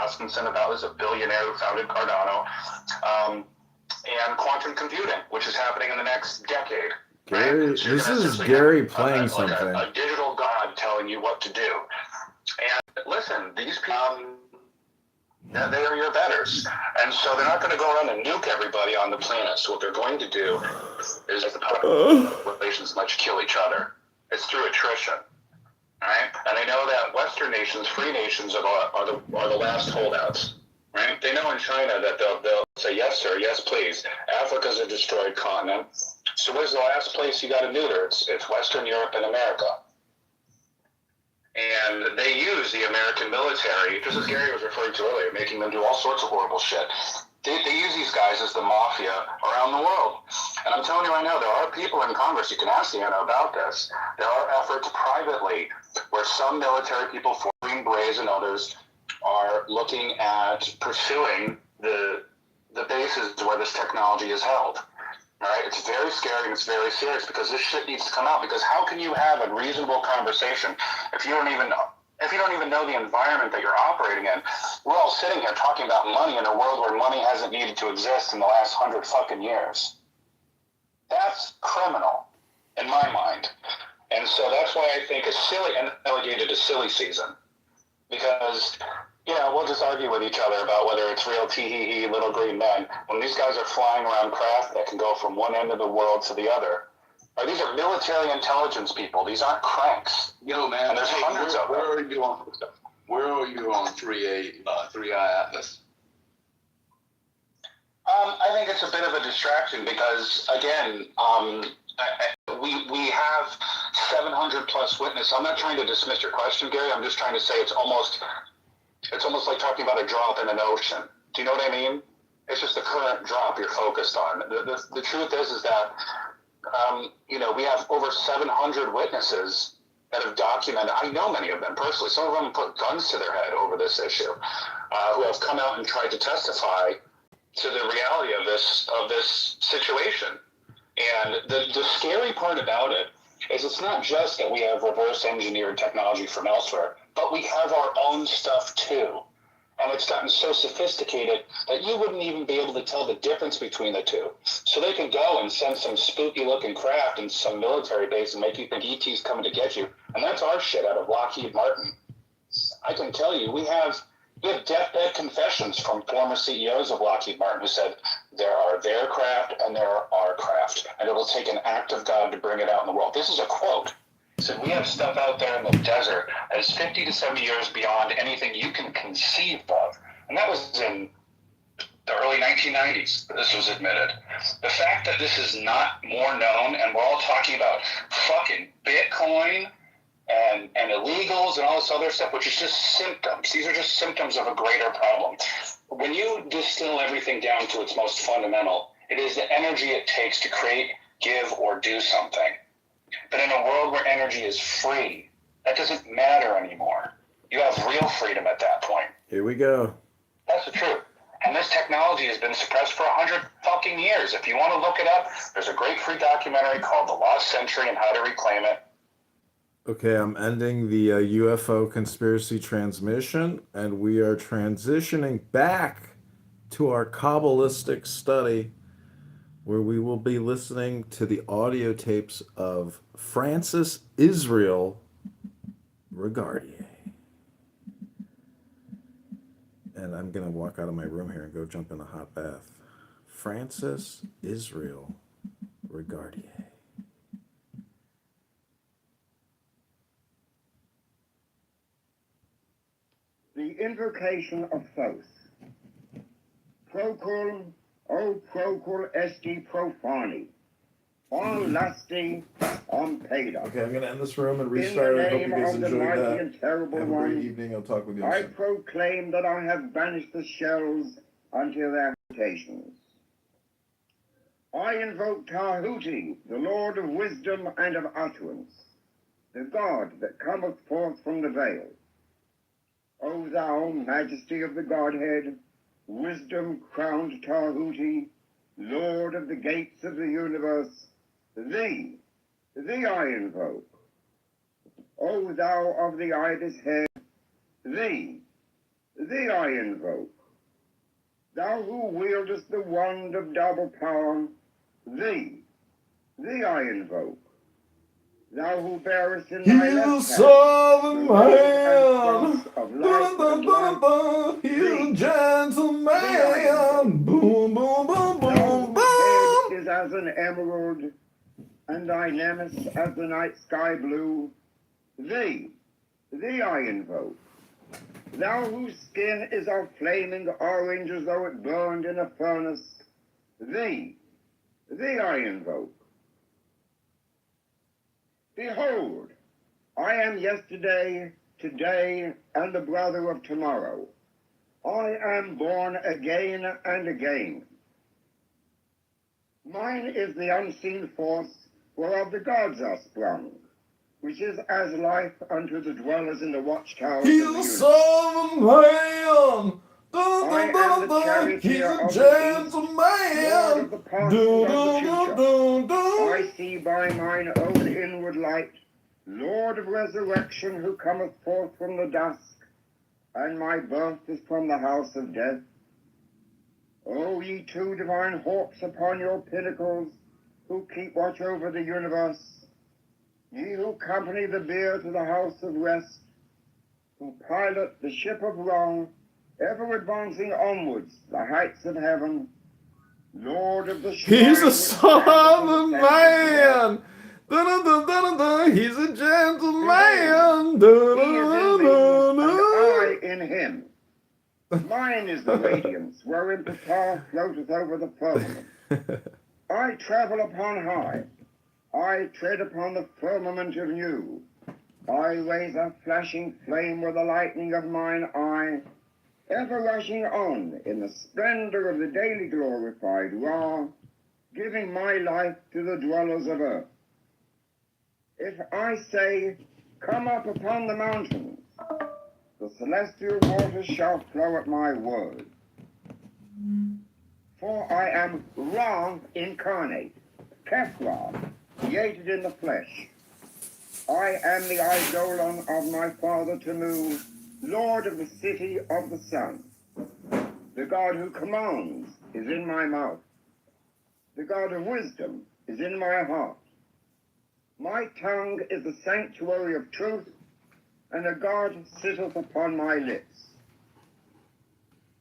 Rasmussen, about is a billionaire who founded Cardano, and quantum computing, which is happening in the next decade. Gary, right? So this is Gary playing something. A digital god telling you what to do. And listen, these people, they are your betters. And so they're not going to go around and nuke everybody on the planet. So what they're going to do is, as the populations much kill each other. It's through attrition. Right? And they know that Western nations, free nations, are the last holdouts. Right? They know in China that they'll say, yes, sir, yes, please. Africa's a destroyed continent. So where's the last place you got to neuter? It's Western Europe and America. And they use the American military, just as Gary was referring to earlier, making them do all sorts of horrible shit. They use these guys as the mafia around the world. And I'm telling you right now, there are people in Congress, you can ask Deanna about this, there are efforts privately where some military people, Green Berets and others, are looking at pursuing the bases where this technology is held. All right, it's very scary and it's very serious because this shit needs to come out. Because how can you have a reasonable conversation if you don't even know the environment that you're operating in? We're all sitting here talking about money in a world where money hasn't needed to exist in the last 100 fucking years. That's criminal in my mind, and so that's why I think it's silly and relegated to silly season because. We'll just argue with each other about whether it's real tee-hee-hee little green men. When these guys are flying around craft that can go from one end of the world to the other, these are military intelligence people. These aren't cranks. Man, and there's hundreds of them. Where are you on 3I Atlas? I think it's a bit of a distraction because, again, we have 700 plus witnesses. I'm not trying to dismiss your question, Gary. I'm just trying to say it's almost like talking about a drop in an ocean. Do you know what I mean? It's just the current drop you're focused on. The truth is that, we have over 700 witnesses that have documented, I know many of them personally, some of them put guns to their head over this issue, who have come out and tried to testify to the reality of this situation. And the scary part about it is it's not just that we have reverse engineered technology from elsewhere, but we have our own stuff too. And it's gotten so sophisticated that you wouldn't even be able to tell the difference between the two. So they can go and send some spooky looking craft in some military base and make you think ET's coming to get you. And that's our shit out of Lockheed Martin. I can tell you, we have deathbed confessions from former CEOs of Lockheed Martin who said there are their craft and there are our craft. And it'll take an act of God to bring it out in the world. This is a quote. He said, we have stuff out there in the desert that is 50 to 70 years beyond anything you can conceive of. And that was in the early 1990s that this was admitted. The fact that this is not more known, and we're all talking about fucking Bitcoin and illegals and all this other stuff, which is just symptoms. These are just symptoms of a greater problem. When you distill everything down to its most fundamental, it is the energy it takes to create, give, or do something. But in a world where energy is free, that doesn't matter anymore. You have real freedom at that point. Here we go. That's the truth. And this technology has been suppressed for 100 fucking years. If you want to look it up, there's a great free documentary called The Lost Century and How to Reclaim It. Okay, I'm ending the UFO conspiracy transmission, and we are transitioning back to our Kabbalistic study, where we will be listening to the audio tapes of Francis Israel Regardier. And I'm going to walk out of my room here and go jump in a hot bath. Francis Israel Regardier. The invocation of Thoth. Procul, o procul esti profani, on lasti, on peda. Okay, I'm going to end this room and restart. I hope you guys enjoyed that. And terrible Have a great evening. I'll talk with you I soon. proclaim that I have banished the shells unto their habitations. I invoke Tahuti, the Lord of wisdom and of utterance, the God that cometh forth from the veil. O thou, majesty of the Godhead, wisdom-crowned Tahuti, Lord of the gates of the universe, thee I invoke. O thou of the ibis head, thee thee I invoke. Thou who wieldest the wand of double power, thee I invoke. Thou who bearest in thy He's a left hand southern the rose and man. cross of light and life, He's a thee I gentleman. invoke. Boom, boom, boom, Thou boom, whose head boom. is as an emerald, and thy nemesis as the night sky blue, thee I invoke. Thou whose skin is of flaming orange as though it burned in a furnace, thee I invoke. Behold, I am yesterday, today, and the brother of tomorrow. I am born again and again. Mine is the unseen force whereof the gods are sprung, which is as life unto the dwellers in the watchtowers He's of the a universe. southern man. I am the He's charioteer a of the east, Lord gentleman. of the past and of the future. I see by mine own inward light, Lord of resurrection, who cometh forth from the dusk, and my birth is from the house of death. O ye two divine hawks upon your pinnacles, who keep watch over the universe, ye who company the bier to the house of rest, who pilot the ship of wrong, ever advancing onwards the heights of heaven, Lord of the shrine He's a which standeth on the southern temple man. He's a gentleman. Behold, he is in me, and I in him. Mine is the radiance wherein Ptah floateth over the firmament. I travel upon high. I tread upon the firmament of new. I raise a flashing flame with the lightning of mine eye, ever rushing on in the splendor of the daily glorified Ra, giving my life to the dwellers of earth. If I say, come up upon the mountains, the celestial waters shall flow at my word. For I am Ra incarnate, Kefra, created in the flesh. I am the eidolon of my father Tamu, Lord of the city of the sun. The God who commands is in my mouth. The God of wisdom is in my heart. My tongue is the sanctuary of truth, and a God sitteth upon my lips.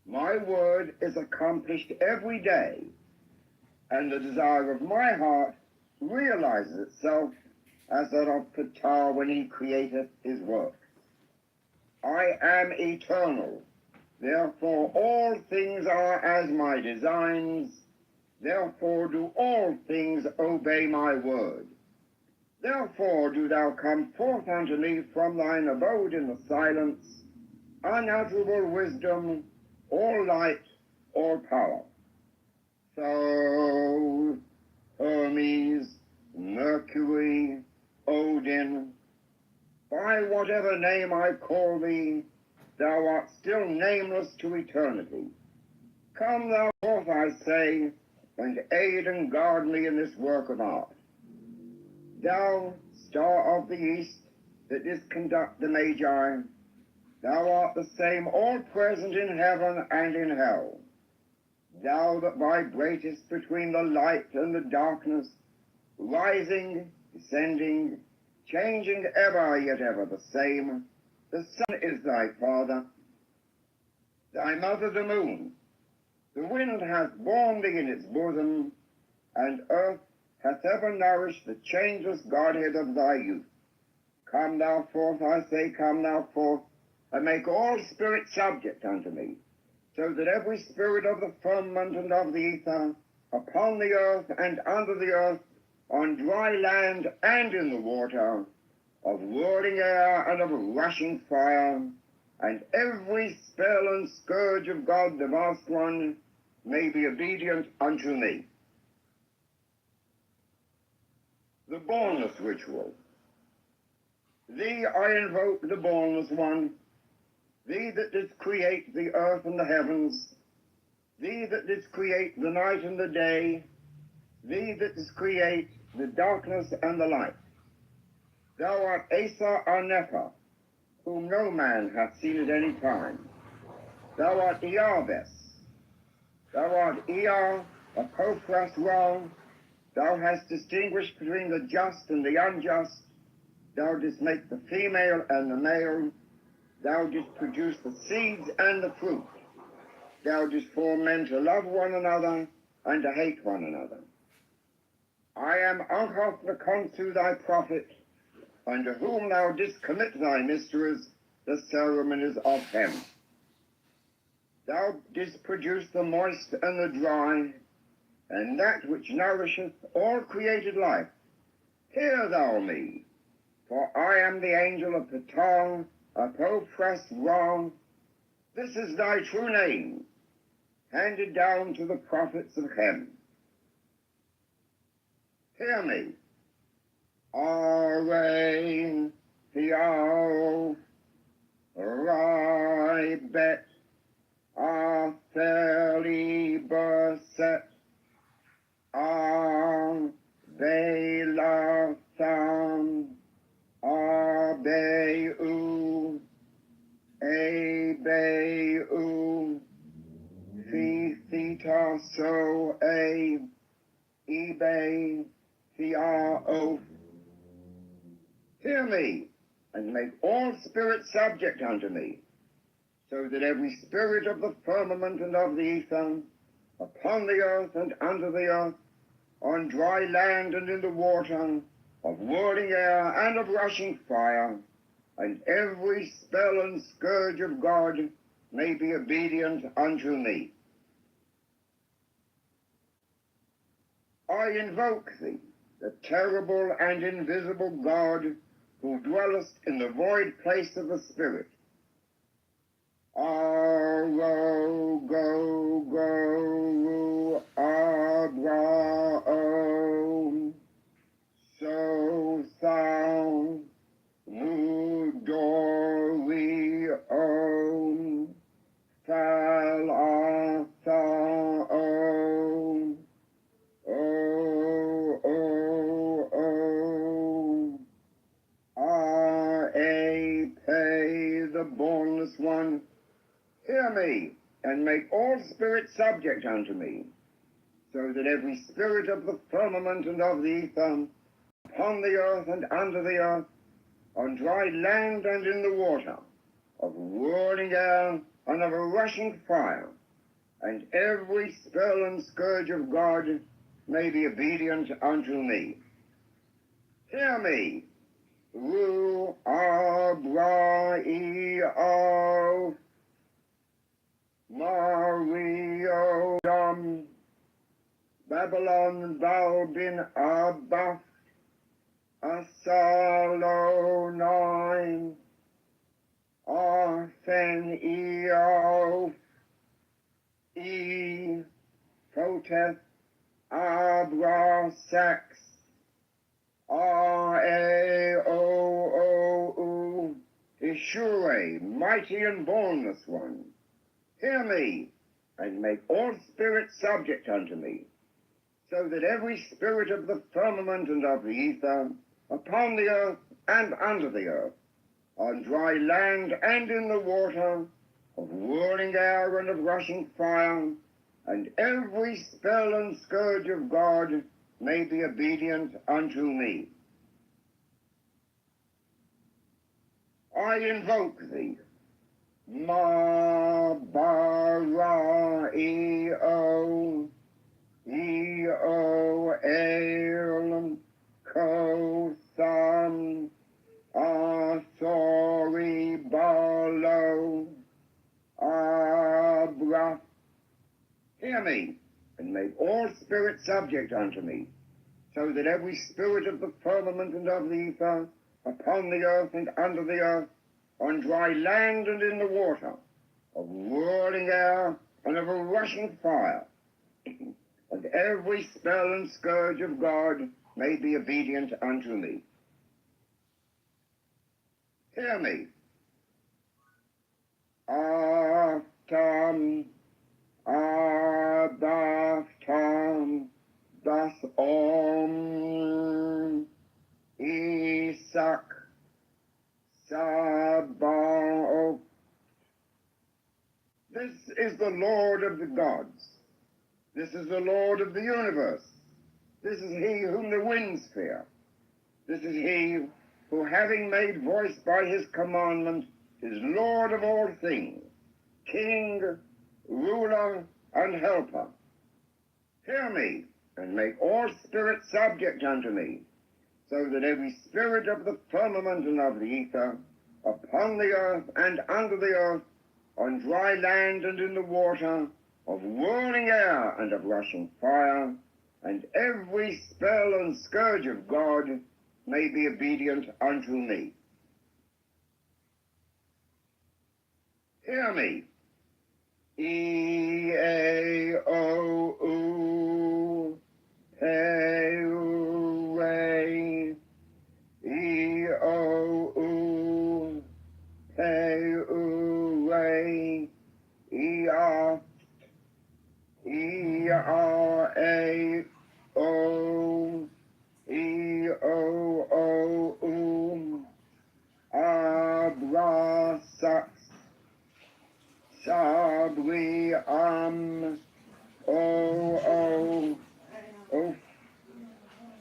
My word is accomplished every day, and the desire of my heart realizes itself as that of Ptah when he createth his work. I am eternal, therefore all things are as my designs, therefore do all things obey my word. Therefore do thou come forth unto me from thine abode in the silence, unutterable wisdom, all light, all power. So, Hermes, Mercury, Odin, by whatever name I call thee, thou art still nameless to eternity. Come thou forth, I say, and aid and guard me in this work of art. Thou, star of the east, that didst conduct the Magi, thou art the same all present in heaven and in hell. Thou that vibratest between the light and the darkness, rising, descending, changing ever, yet ever the same. The sun is thy father, thy mother the moon. The wind hath borne thee in its bosom, and earth hath ever nourished the changeless Godhead of thy youth. Come thou forth, I say, come thou forth, and make all spirits subject unto me, so that every spirit of the firmament and of the ether, upon the earth and under the earth, on dry land and in the water, of whirling air and of rushing fire, and every spell and scourge of God the vast one, may be obedient unto me. The Bornless Ritual. Thee I invoke, the Bornless One, thee that didst create the earth and the heavens, thee that didst create the night and the day, thee that didst create the darkness and the light. Thou art Asa Arnepa, whom no man hath seen at any time. thou art Earbes. Thou art Ear, Apophras wrong. Thou hast distinguished between the just and the unjust. Thou didst make the female and the male. Thou didst produce the seeds and the fruit. Thou didst form men to love one another and to hate one another. I am Anchoth the consul thy prophet, unto whom thou didst commit thy mysteries, the ceremonies of heaven. Thou didst produce the moist and the dry, and that which nourisheth all created life. Hear thou me, for I am the angel of Ptah, Apophras wrong. This is thy true name, handed down to the prophets of Hem. Hear me. Arain, Theo, Ribet, Atheli, Berset, Belathan, Abeu, Abeu, Theta, So, Ebe, Theao. Hear me, and make all spirits subject unto me, so that every spirit of the firmament and of the ether, upon the earth and under the earth, on dry land and in the water, of whirling air and of rushing fire, and every spell and scourge of God may be obedient unto me. I invoke thee, the terrible and invisible God, who dwellest in the void place of the Spirit. Aro, go, go, Abrao, so, sound, Mudori, om, Thalatha, the bornless one, hear me, and make all spirits subject unto me, so that every spirit of the firmament and of the ether, upon the earth and under the earth, on dry land and in the water, of whirling air and of a rushing fire, and every spell and scourge of God may be obedient unto me. Hear me, Ru Abraio Mario Dom Babylon Balbin Abba Asalo 9 Arthen Eo E Proteth Abra Sax R-A-O-O-U, Ishure, mighty and bornless one, hear me, and make all spirits subject unto me, so that every spirit of the firmament and of the ether, upon the earth and under the earth, on dry land and in the water, of whirling air and of rushing fire, and every spell and scourge of God may be obedient unto me. I invoke thee, Ma Bara Eo El Kotham Asori Balo Abra. Hear me, and make all spirits subject unto me, so that every spirit of the firmament and of the ether, upon the earth and under the earth, on dry land and in the water, of whirling air and of a rushing fire, and every spell and scourge of God may be obedient unto me. Hear me. Atam, Abaftam, Das Om, Isaac, Sabaoth. This is the Lord of the gods. This is the Lord of the universe. This is he whom the winds fear. This is he who, having made voice by his commandment, is Lord of all things, King, ruler, and helper. Hear me, and make all spirits subject unto me, so that every spirit of the firmament and of the ether, upon the earth and under the earth, on dry land and in the water, of whirling air and of rushing fire, and every spell and scourge of God may be obedient unto me. Hear me. E-A-O-U, Hey-O-Ray, E-O-U, Hey-O-Ray, E-R, E-R-A-O, E-O-O-U, Abra-Sax, Sabri-Am, O-O,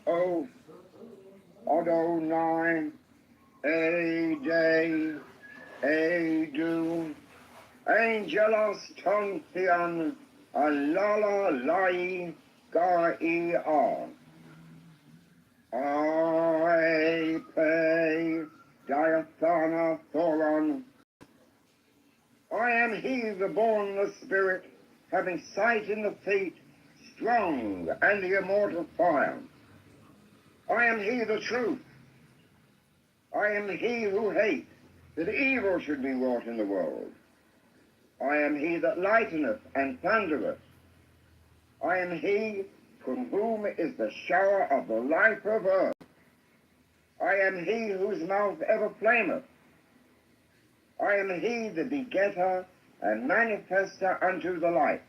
O, Adonai, A-Day, A-Do, Angelos Tontian, Alala Lai, Gar-E-R, I pay Diathana Thoron. I am he, the bornless spirit, having sight in the feet, strong and the immortal fire. I am he, the truth. I am he who hates that evil should be wrought in the world. I am he that lighteneth and thundereth. I am he from whom is the shower of the life of earth. I am he whose mouth ever flameth. I am he the begetter and manifester unto the light.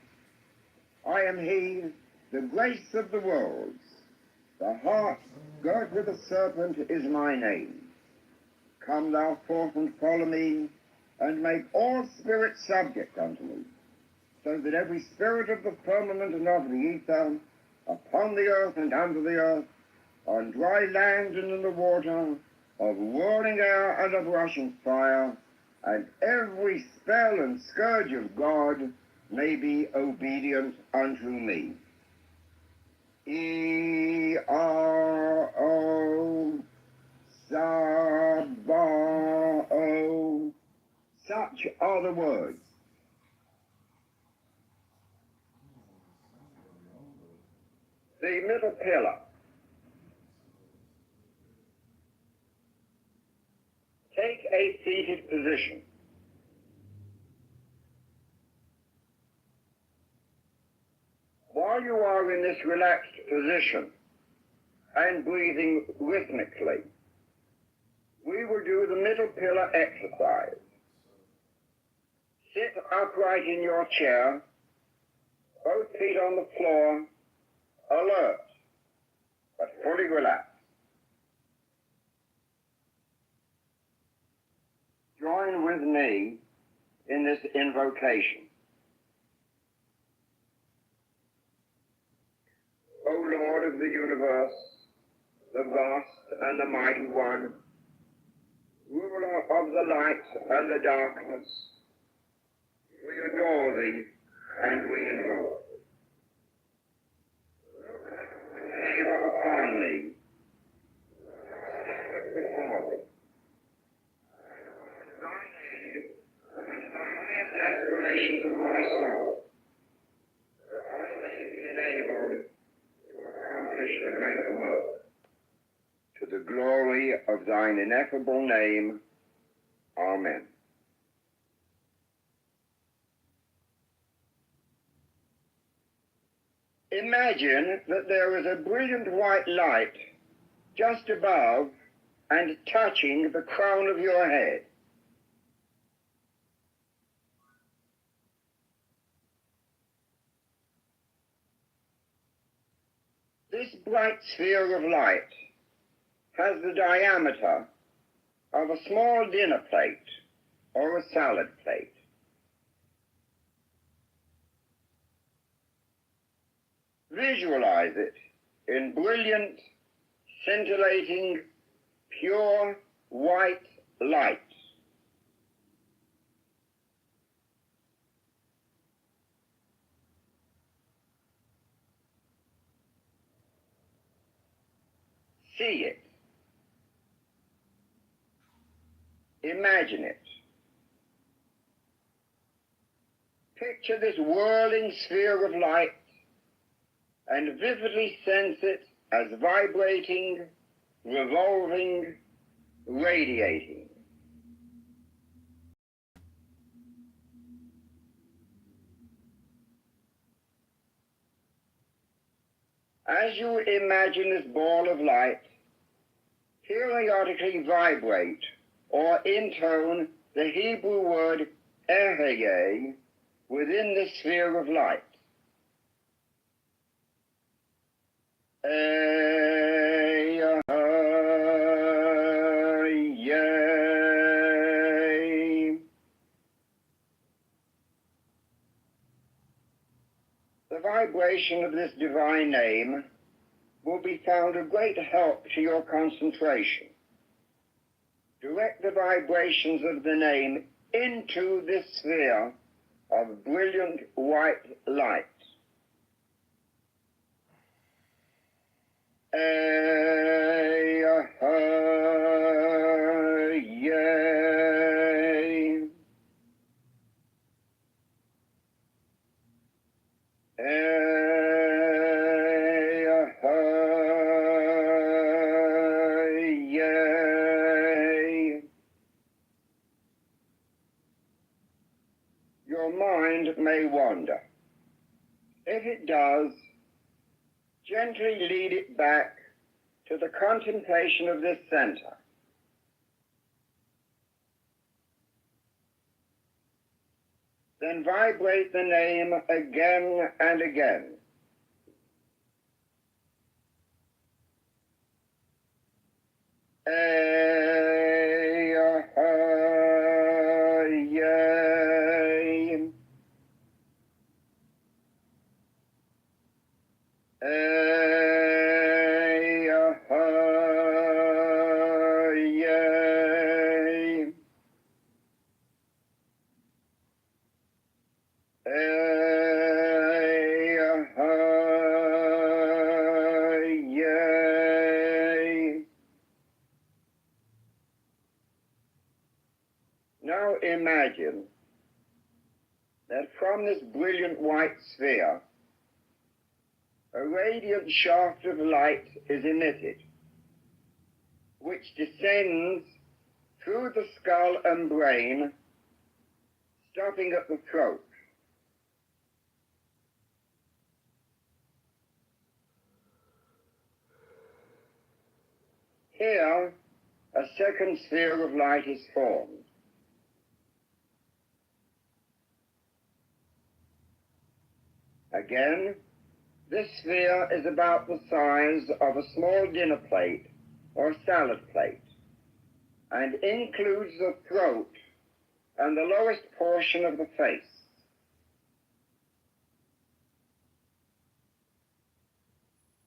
I am he, the grace of the worlds. The heart girt with a serpent is my name. Come thou forth and follow me, and make all spirits subject unto me, so that every spirit of the firmament and of the ether, upon the earth and under the earth, on dry land and in the water, of whirling air and of rushing fire, and every spell and scourge of God may be obedient unto me. E-R-O, Saba-O. Such are the words. The middle pillar. Take a seated position. While you are in this relaxed position and breathing rhythmically, we will do the middle pillar exercise. Sit upright in your chair, both feet on the floor, alert, but fully relaxed. Join with me in this invocation. O Lord of the universe, the vast and the mighty one, ruler of the light and the darkness, we adore thee and we invoke. Favor upon me. Stand before thee. Thy name and the highest aspirations of my soul, that I may be enabled to accomplish the great work. To the glory of thine ineffable name. Amen. Imagine that there is a brilliant white light just above and touching the crown of your head. This bright sphere of light has the diameter of a small dinner plate or a salad plate. Visualize it in brilliant, scintillating, pure white light. See it. Imagine it. Picture this whirling sphere of light and vividly sense it as vibrating, revolving, radiating. As you imagine this ball of light, periodically vibrate or intone the Hebrew word eheye within the sphere of light. The vibration of this divine name will be found a great help to your concentration. Direct the vibrations of the name into this sphere of brilliant white light. Your mind may wander. If it does, gently lead it back to the contemplation of this center. Then vibrate the name again and again. Now imagine that from this brilliant white sphere, a radiant shaft of light is emitted, which descends through the skull and brain, stopping at the throat. Here, a second sphere of light is formed. Again, this sphere is about the size of a small dinner plate or salad plate, and includes the throat and the lowest portion of the face.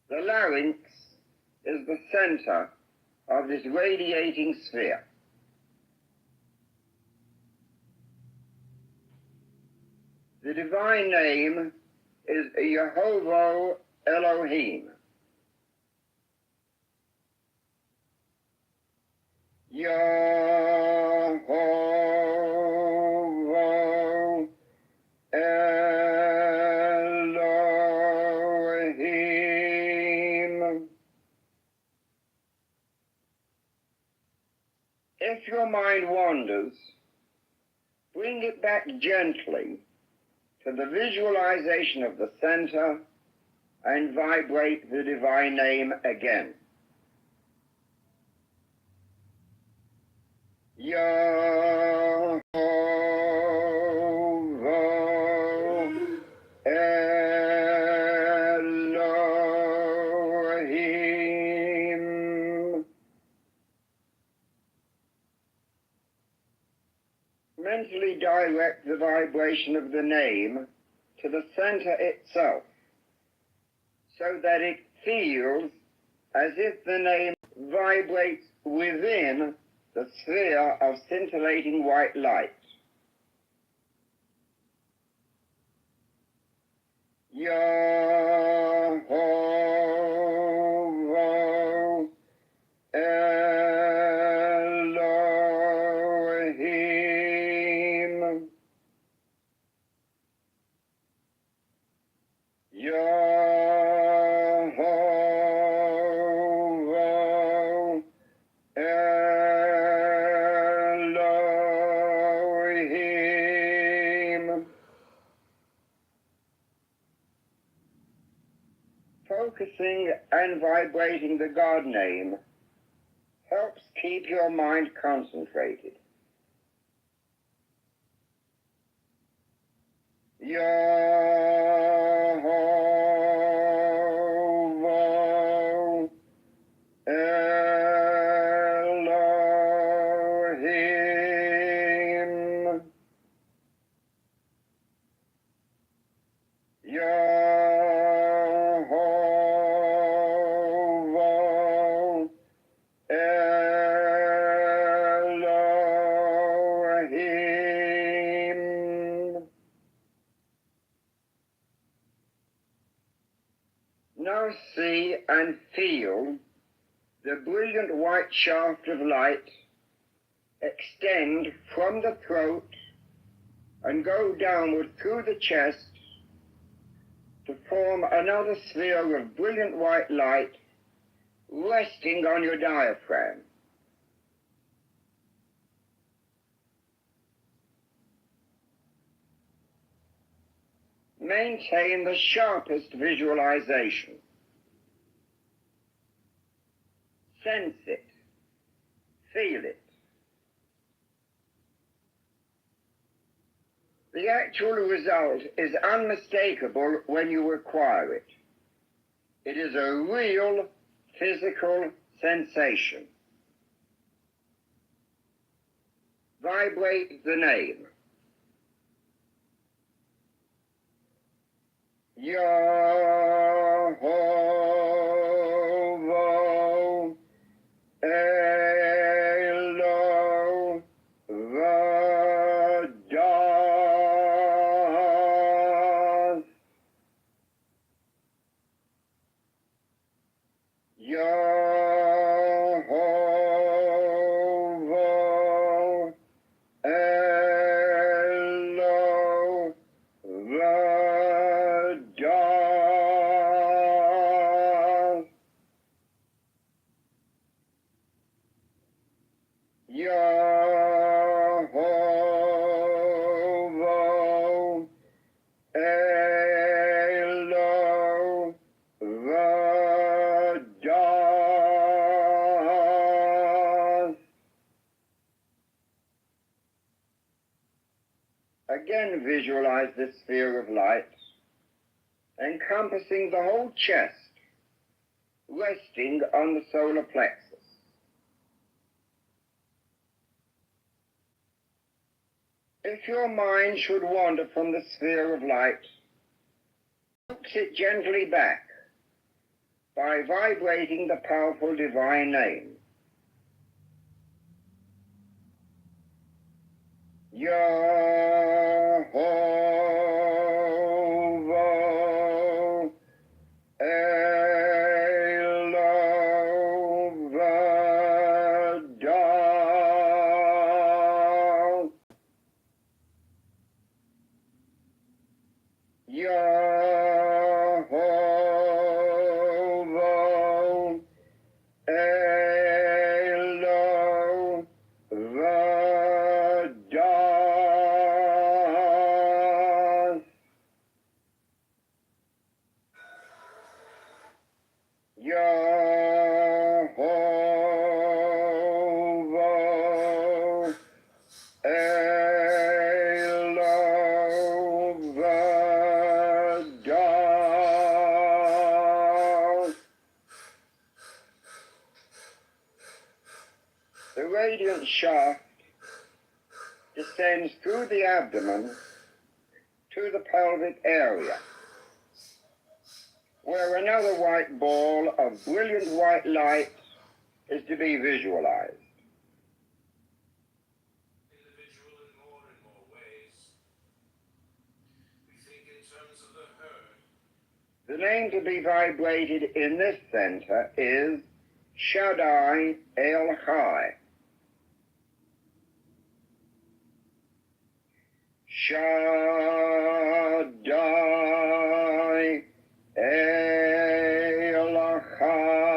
The larynx is the center of this radiating sphere. The divine name is Yehovah Elohim. Yehovah Elohim. If your mind wanders, bring it back gently to the visualization of the center and vibrate the divine name again. Yehovah Elohim. Mentally direct the vibration of the name to the center itself, so that it feels as if the name vibrates within the sphere of scintillating white light. Yehovah Elohim, Yehovah Elohim. Focusing and vibrating the God name helps keep your mind concentrated. Yehovah Elohim, Yehovah Elohim. Now see and feel the brilliant white shaft of light extend from the throat and go downward through the chest to form another sphere of brilliant white light resting on your diaphragm. Maintain the sharpest visualization. Sense it. Feel it. The actual result is unmistakable when you acquire it. It is a real physical sensation. Vibrate the name. Yehovah Elohim. Yehovah Elohim. Yehovah Elohim. Again, visualize this sphere of light, encompassing the whole chest, resting on the solar plexus. If your mind should wander from the sphere of light, coax it gently back by vibrating the powerful divine name. Yehovah Elohim. Yehovah Elohim. Yehovah Elohim. The radiant shaft descends through the abdomen to the pelvic area. where another white ball of brilliant white light is to be visualized. Individual in more and more ways. We think in terms of the herd. The name to be vibrated in this center is Shaddai El Chai. Shaddai El Chai.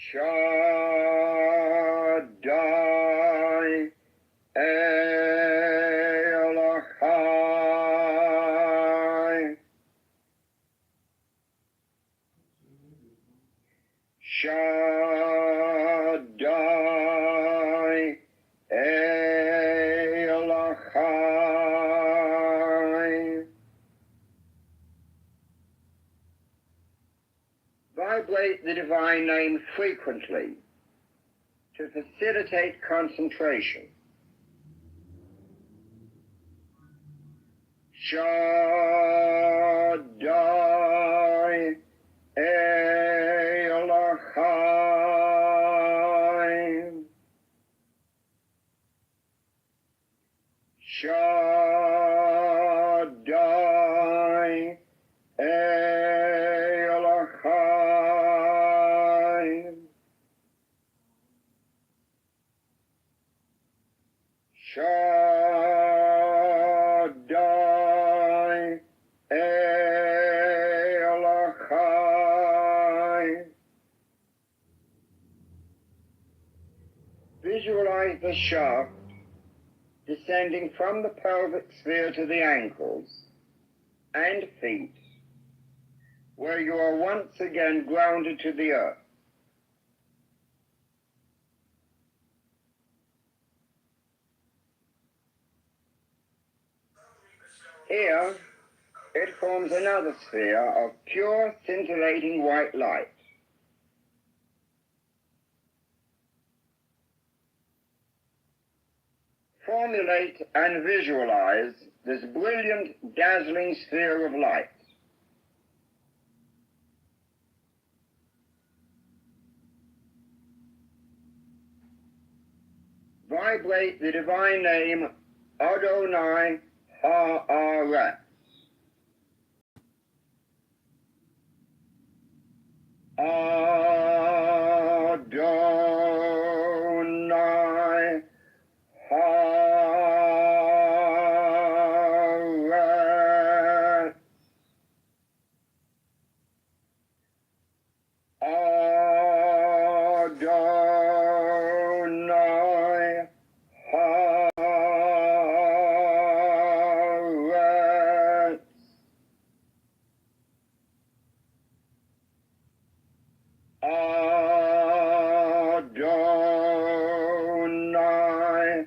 Shaddai El Chai. Shaddai El Chai. Vibrate the divine name frequently to facilitate concentration. Shaddai El Chai. Shaddai El Chai. Shaddai El Chai. Visualize the shaft descending from the pelvic sphere to the ankles and feet, where you are once again grounded to the earth. Here, it forms another sphere of pure, scintillating white light. Formulate and visualize this brilliant, dazzling sphere of light. Vibrate the divine name Adonai Ha'aretz. Adonai Ha'aretz. Adonai Ha'aretz. Adonai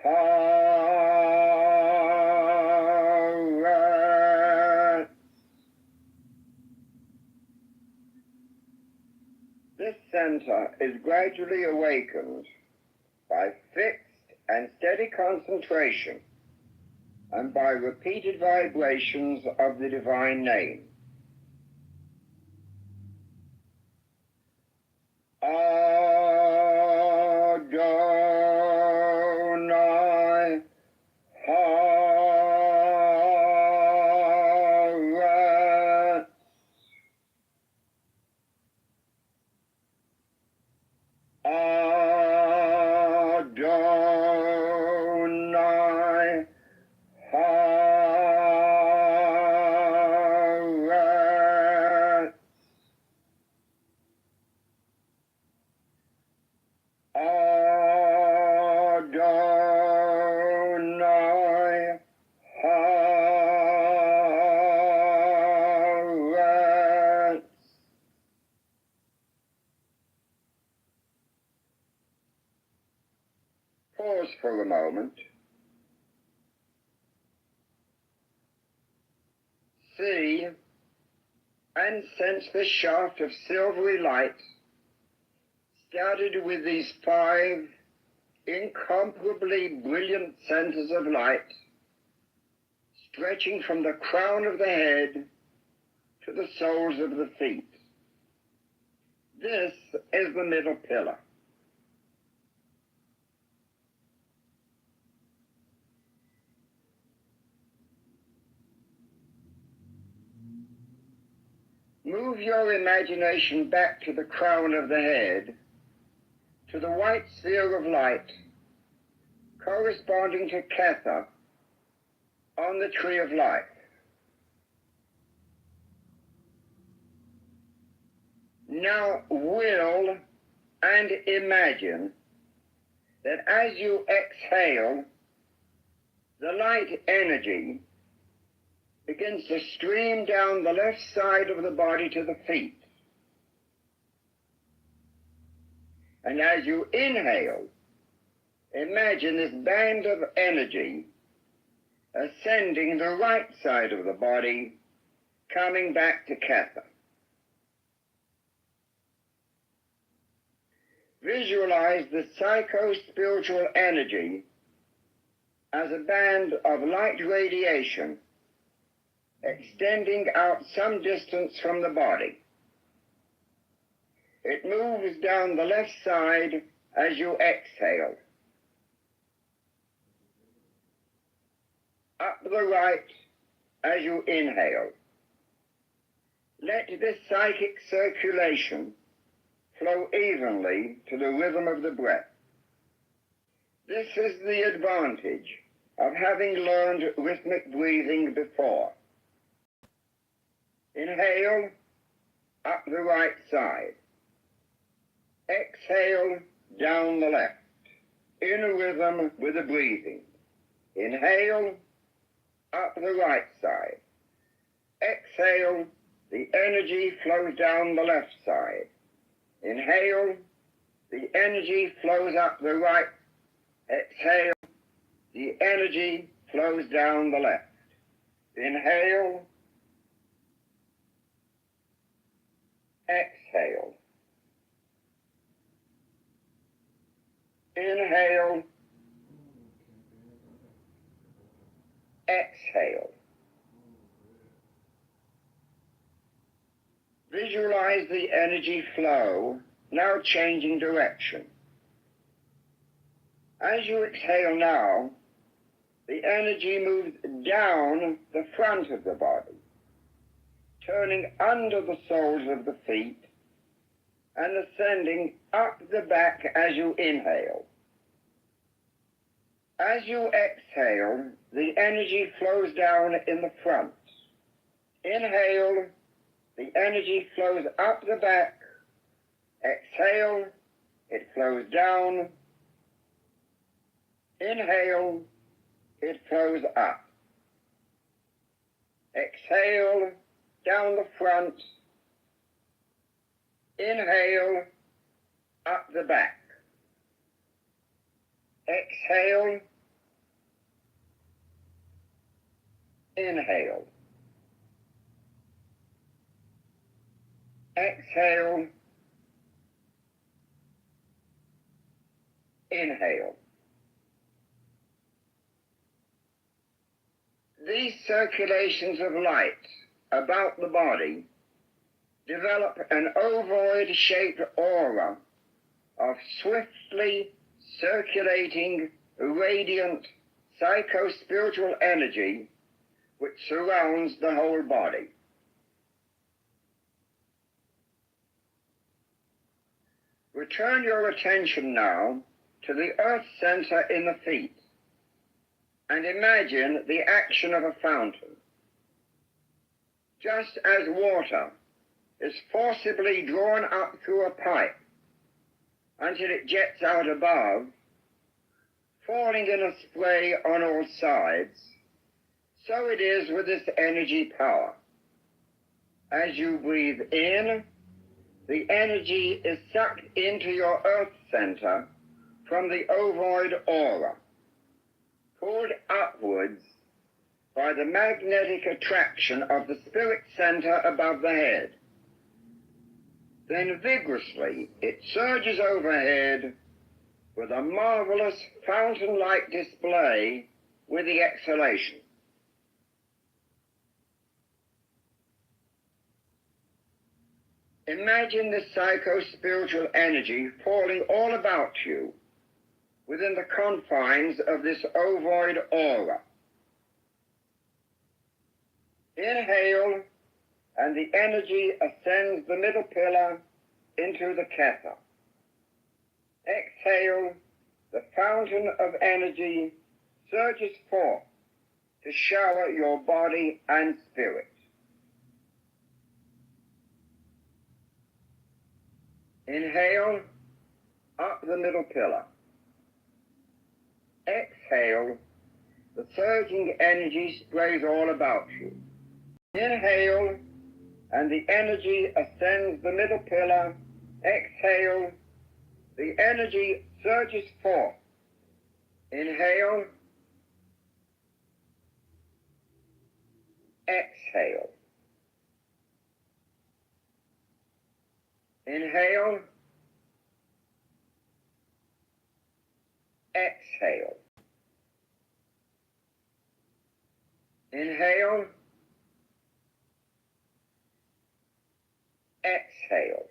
Ha'aretz. This center is gradually awakened by fixed and steady concentration and by repeated vibrations of the divine name. Adonai Ha'aretz. Adonai Ha'aretz. Adonai Ha'aretz. Pause for a moment. See and sense the shaft of silvery light started with these 5 incomparably brilliant centers of light stretching from the crown of the head to the soles of the feet. This is the middle pillar. Move your imagination back to the crown of the head, to the white sphere of light corresponding to Ketover on the tree of life. Now will and imagine that as you exhale, the light energy begins to stream down the left side of the body to the feet. And as you inhale, imagine this band of energy ascending the right side of the body, coming back to Ketover. Visualize the psycho-spiritual energy as a band of light radiation extending out some distance from the body. It moves down the left side as you exhale, up the right as you inhale. Let this psychic circulation flow evenly to the rhythm of the breath. This is the advantage of having learned rhythmic breathing before. Inhale, up the right side. Exhale, down the left, in a rhythm with the breathing. Inhale, up the right side. Exhale, the energy flows down the left side. Inhale, the energy flows up the right. Exhale, the energy flows down the left. Inhale, exhale. Inhale, exhale. Visualize the energy flow now changing direction. As you exhale now, the energy moves down the front of the body, turning under the soles of the feet and ascending up the back as you inhale. As you exhale, the energy flows down in the front. Inhale, the energy flows up the back. Exhale, it flows down. Inhale, it flows up. Exhale, down the front. Inhale, up the back. Exhale, inhale. Exhale, inhale. These circulations of light about the body develop an ovoid-shaped aura of swiftly circulating, radiant, psycho-spiritual energy which surrounds the whole body. Return your attention now to the earth center in the feet and imagine the action of a fountain. Just as water is forcibly drawn up through a pipe until it jets out above, falling in a spray on all sides, so it is with this energy power. As you breathe in, the energy is sucked into your earth center from the ovoid aura, pulled upwards by the magnetic attraction of the spirit center above the head. Then vigorously it surges overhead, with a marvelous fountain-like display with the exhalation. Imagine the psycho-spiritual energy falling all about you within the confines of this ovoid aura. Inhale, and the energy ascends the middle pillar into the Kether. Exhale, the fountain of energy surges forth to shower your body and spirit. Inhale, up the middle pillar. Exhale, the surging energy sprays all about you. Inhale, and the energy ascends the middle pillar. Exhale, the energy surges forth. Inhale, exhale. Inhale, exhale. Inhale, exhale.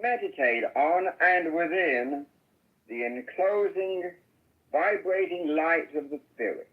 Meditate on and within the enclosing, vibrating light of the Spirit.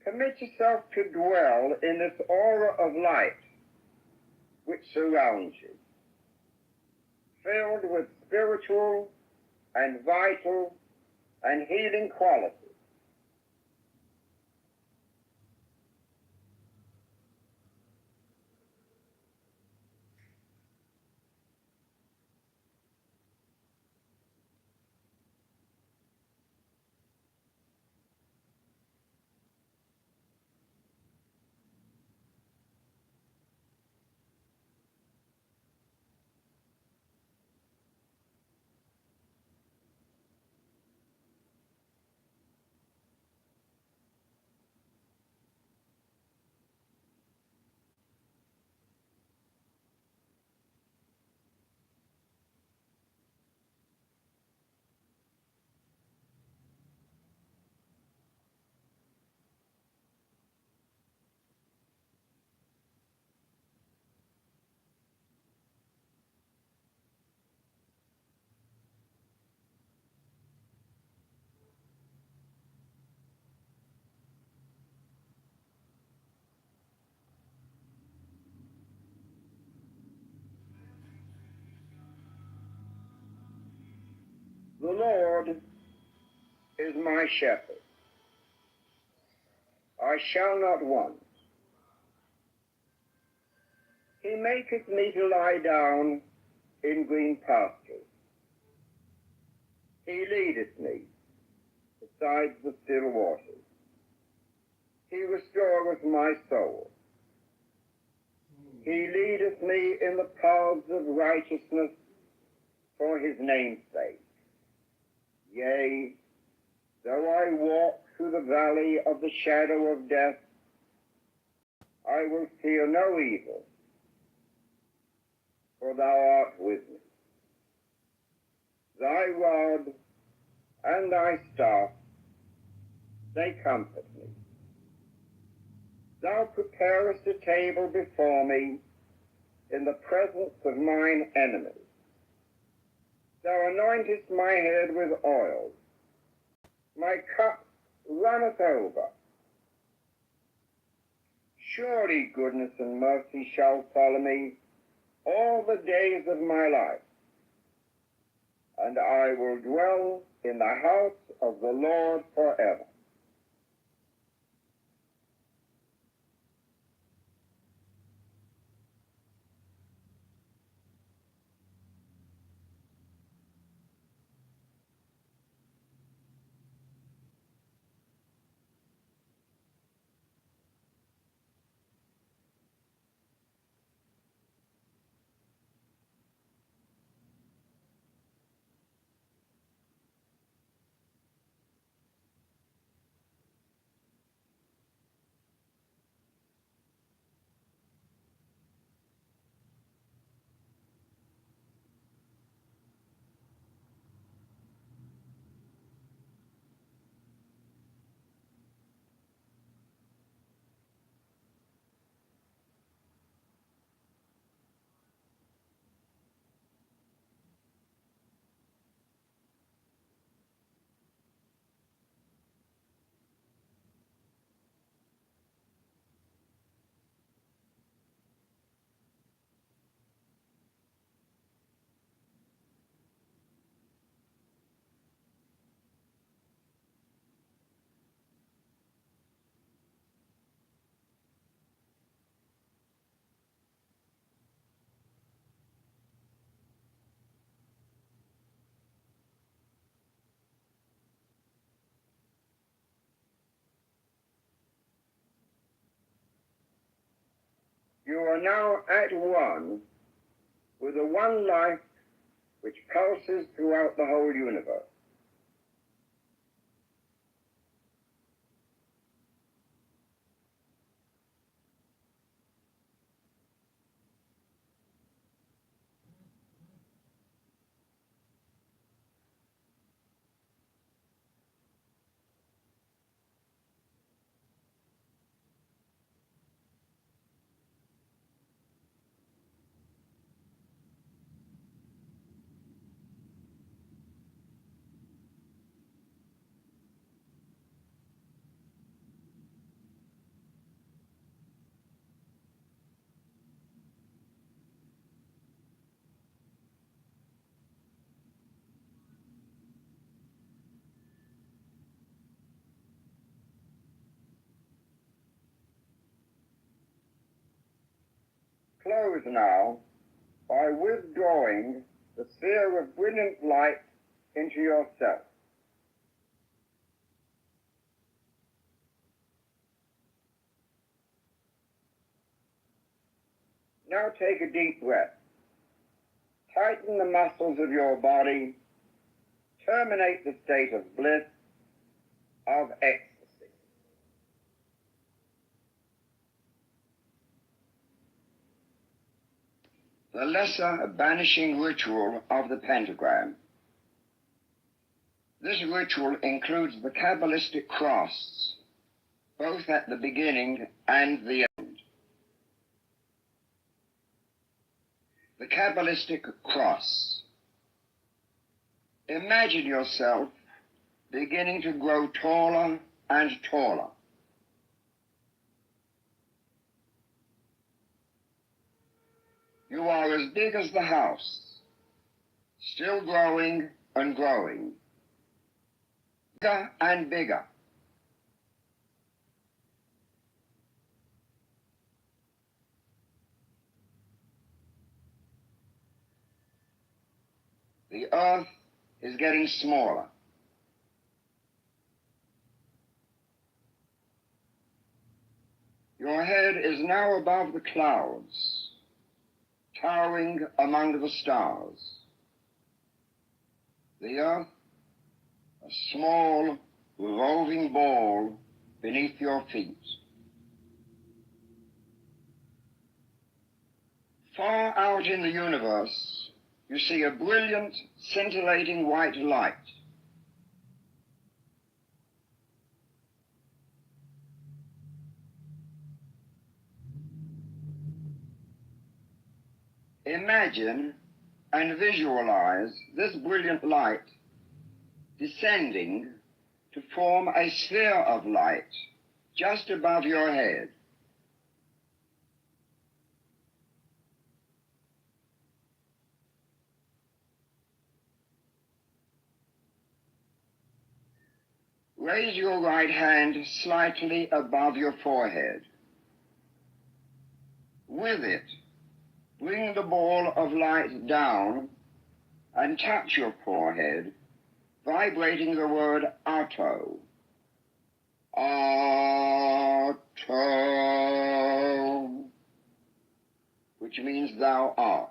Commit yourself to dwell in this aura of light which surrounds you, filled with spiritual and vital and healing qualities. The Lord is my shepherd. I shall not want. He maketh me to lie down in green pastures. He leadeth me beside the still waters. He restoreth my soul. He leadeth me in the paths of righteousness for his name's sake. Yea, though I walk through the valley of the shadow of death, I will fear no evil, for thou art with me. Thy rod and thy staff, they comfort me. Thou preparest a table before me in the presence of mine enemies. Thou anointest my head with oil. My cup runneth over. Surely goodness and mercy shall follow me all the days of my life, and I will dwell in the house of the Lord forever. You are now at one with the one life which pulses throughout the whole universe. Close now by withdrawing the sphere of brilliant light into yourself. Now take a deep breath. Tighten the muscles of your body. Terminate the state of bliss, of ecstasy. The lesser banishing ritual of the pentagram. This ritual includes the Kabbalistic cross, both at the beginning and the end. The Kabbalistic cross. Imagine yourself beginning to grow taller and taller. You are as big as the house, still growing and growing, bigger and bigger. The earth is getting smaller. Your head is now above the clouds, towering among the stars. The earth, a small, roving ball beneath your feet. Far out in the universe, you see a brilliant, scintillating white light. Imagine and visualize this brilliant light descending to form a sphere of light just above your head. Raise your right hand slightly above your forehead. With it, bring the ball of light down and touch your forehead, vibrating the word Otto. Otto, which means thou art.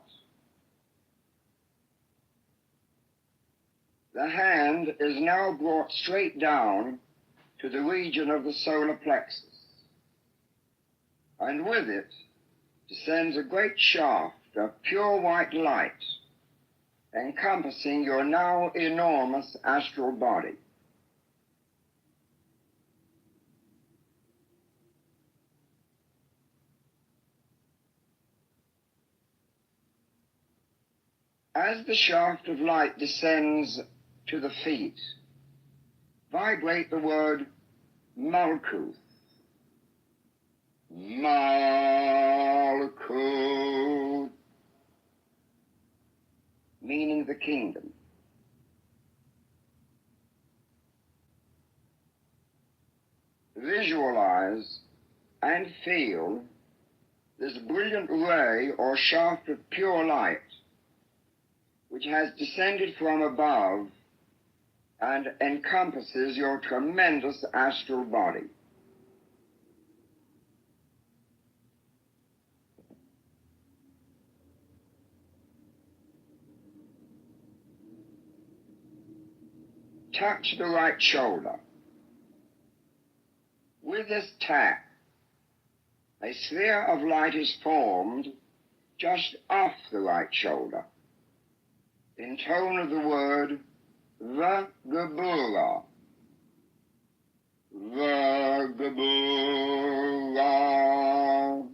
The hand is now brought straight down to the region of the solar plexus, and with it descends a great shaft of pure white light, encompassing your now enormous astral body. As the shaft of light descends to the feet, vibrate the word Malkuth. Malkuth, meaning the kingdom. Visualize and feel this brilliant ray or shaft of pure light which has descended from above and encompasses your tremendous astral body. Touch the right shoulder. With this tap, a sphere of light is formed just off the right shoulder, in tone of the word Vagabura. Vagabura,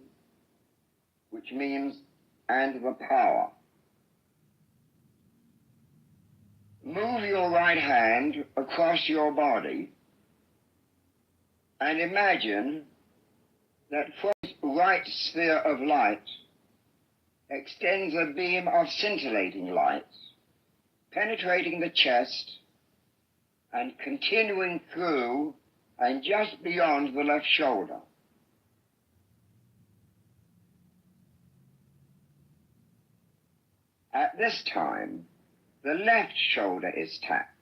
which means and the power. Move your right hand across your body and imagine that from this right sphere of light extends a beam of scintillating light, penetrating the chest and continuing through and just beyond the left shoulder. At this time, the left shoulder is tapped.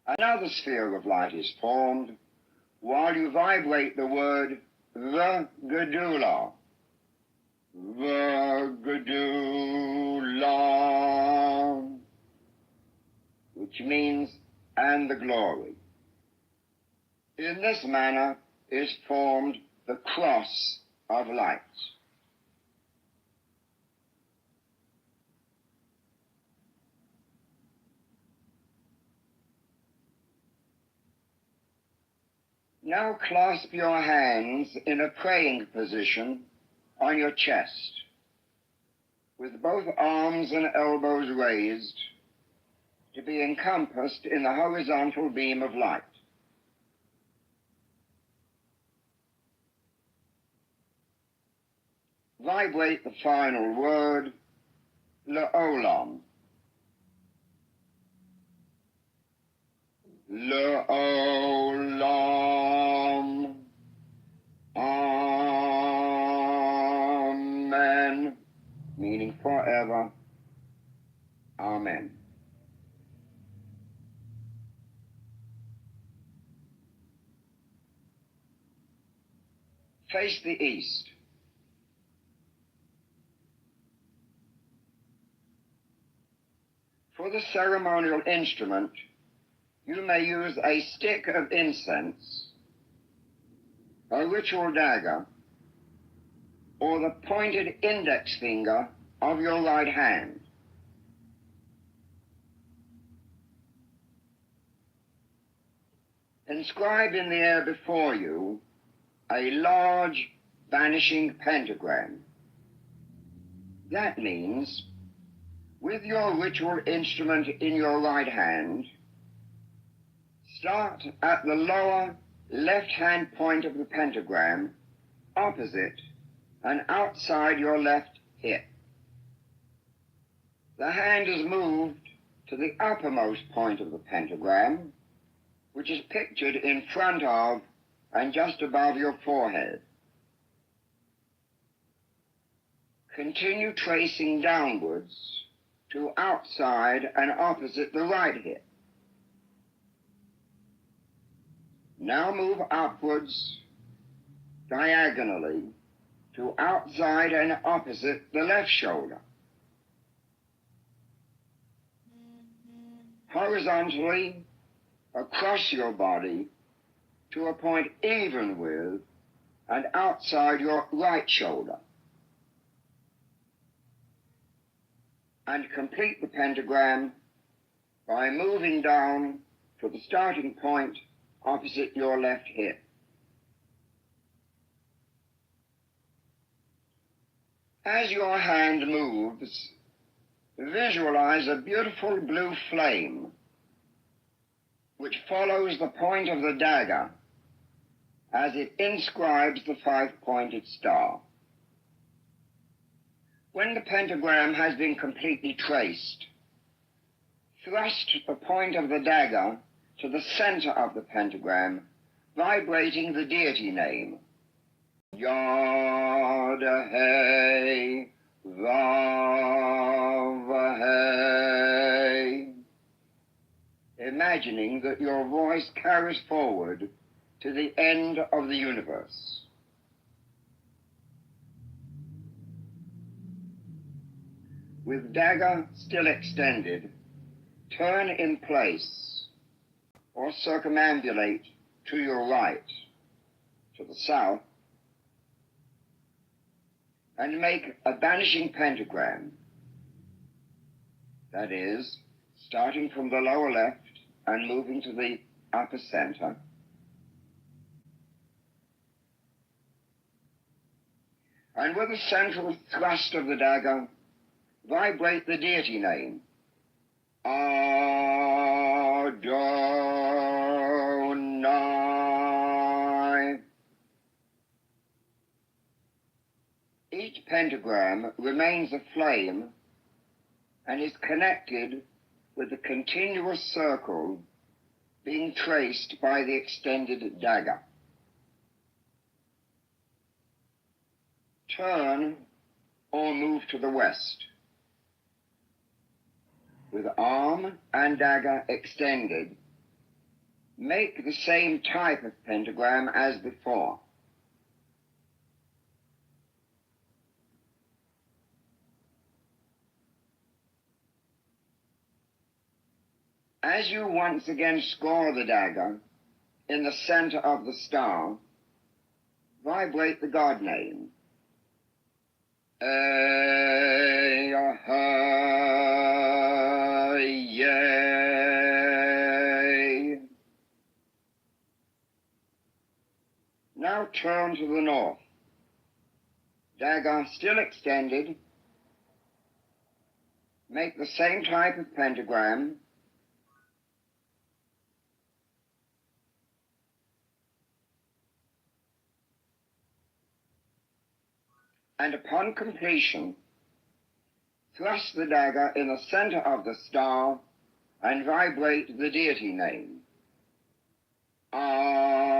Another sphere of light is formed while you vibrate the word Vagadula. Vagadula, which means and the glory. In this manner is formed the cross of light. Now clasp your hands in a praying position on your chest, with both arms and elbows raised to be encompassed in the horizontal beam of light. Vibrate the final word, Le'olam. Le'olam. Amen. Meaning forever. Amen. Face the east. For the ceremonial instrument, you may use a stick of incense, a ritual dagger, or the pointed index finger of your right hand. Inscribe in the air before you a large vanishing pentagram. That means, with your ritual instrument in your right hand, start at the lower left-hand point of the pentagram, opposite and outside your left hip. The hand is moved to the uppermost point of the pentagram, which is pictured in front of and just above your forehead. Continue tracing downwards to outside and opposite the right hip. Now move upwards diagonally to outside and opposite the left shoulder. Horizontally across your body to a point even with and outside your right shoulder. And complete the pentagram by moving down to the starting point opposite your left hip. As your hand moves, visualize a beautiful blue flame which follows the point of the dagger as it inscribes the five-pointed star. When the pentagram has been completely traced, thrust the point of the dagger to the center of the pentagram, vibrating the deity name. Yod Hey Vav Hey. Imagining that your voice carries forward to the end of the universe. With dagger still extended, turn in place or circumambulate to your right, to the south, and make a vanishing pentagram. That is, starting from the lower left and moving to the upper center. And with the central thrust of the dagger, vibrate the deity name. Adonai. Each pentagram remains a flame and is connected with the continuous circle being traced by the extended dagger. Turn or move to the west. With arm and dagger extended, make the same type of pentagram as before. As you once again score the dagger in the center of the star, vibrate the God name. Yay. Now turn to the north. Dagger still extended. Make the same type of pentagram. And upon completion, thrust the dagger in the center of the star and vibrate the deity name. Agala.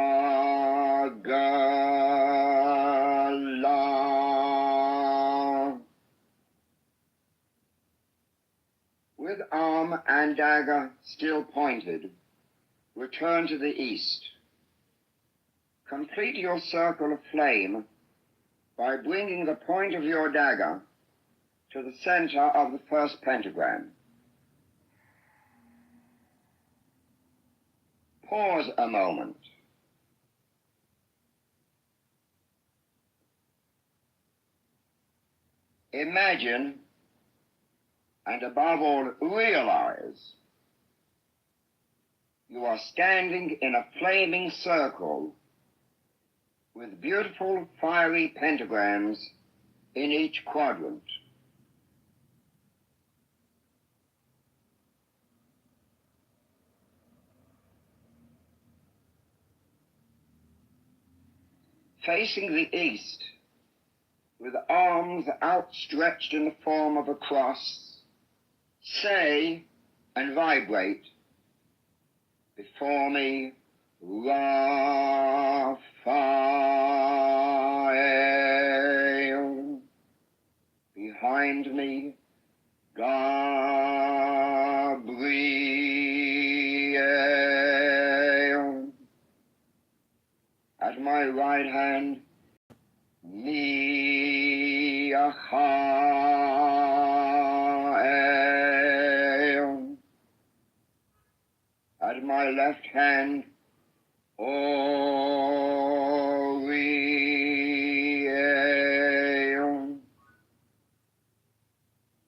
With arm and dagger still pointed, return to the east. Complete your circle of flame by bringing the point of your dagger to the center of the first pentagram. Pause a moment. Imagine, and above all realize, You are standing in a flaming circle with beautiful fiery pentagrams in each quadrant. Facing the east, with arms outstretched in the form of a cross, say and vibrate before me, Raphael. Behind me, Gabriel. At my right hand, Michael. At my left hand, Oriel.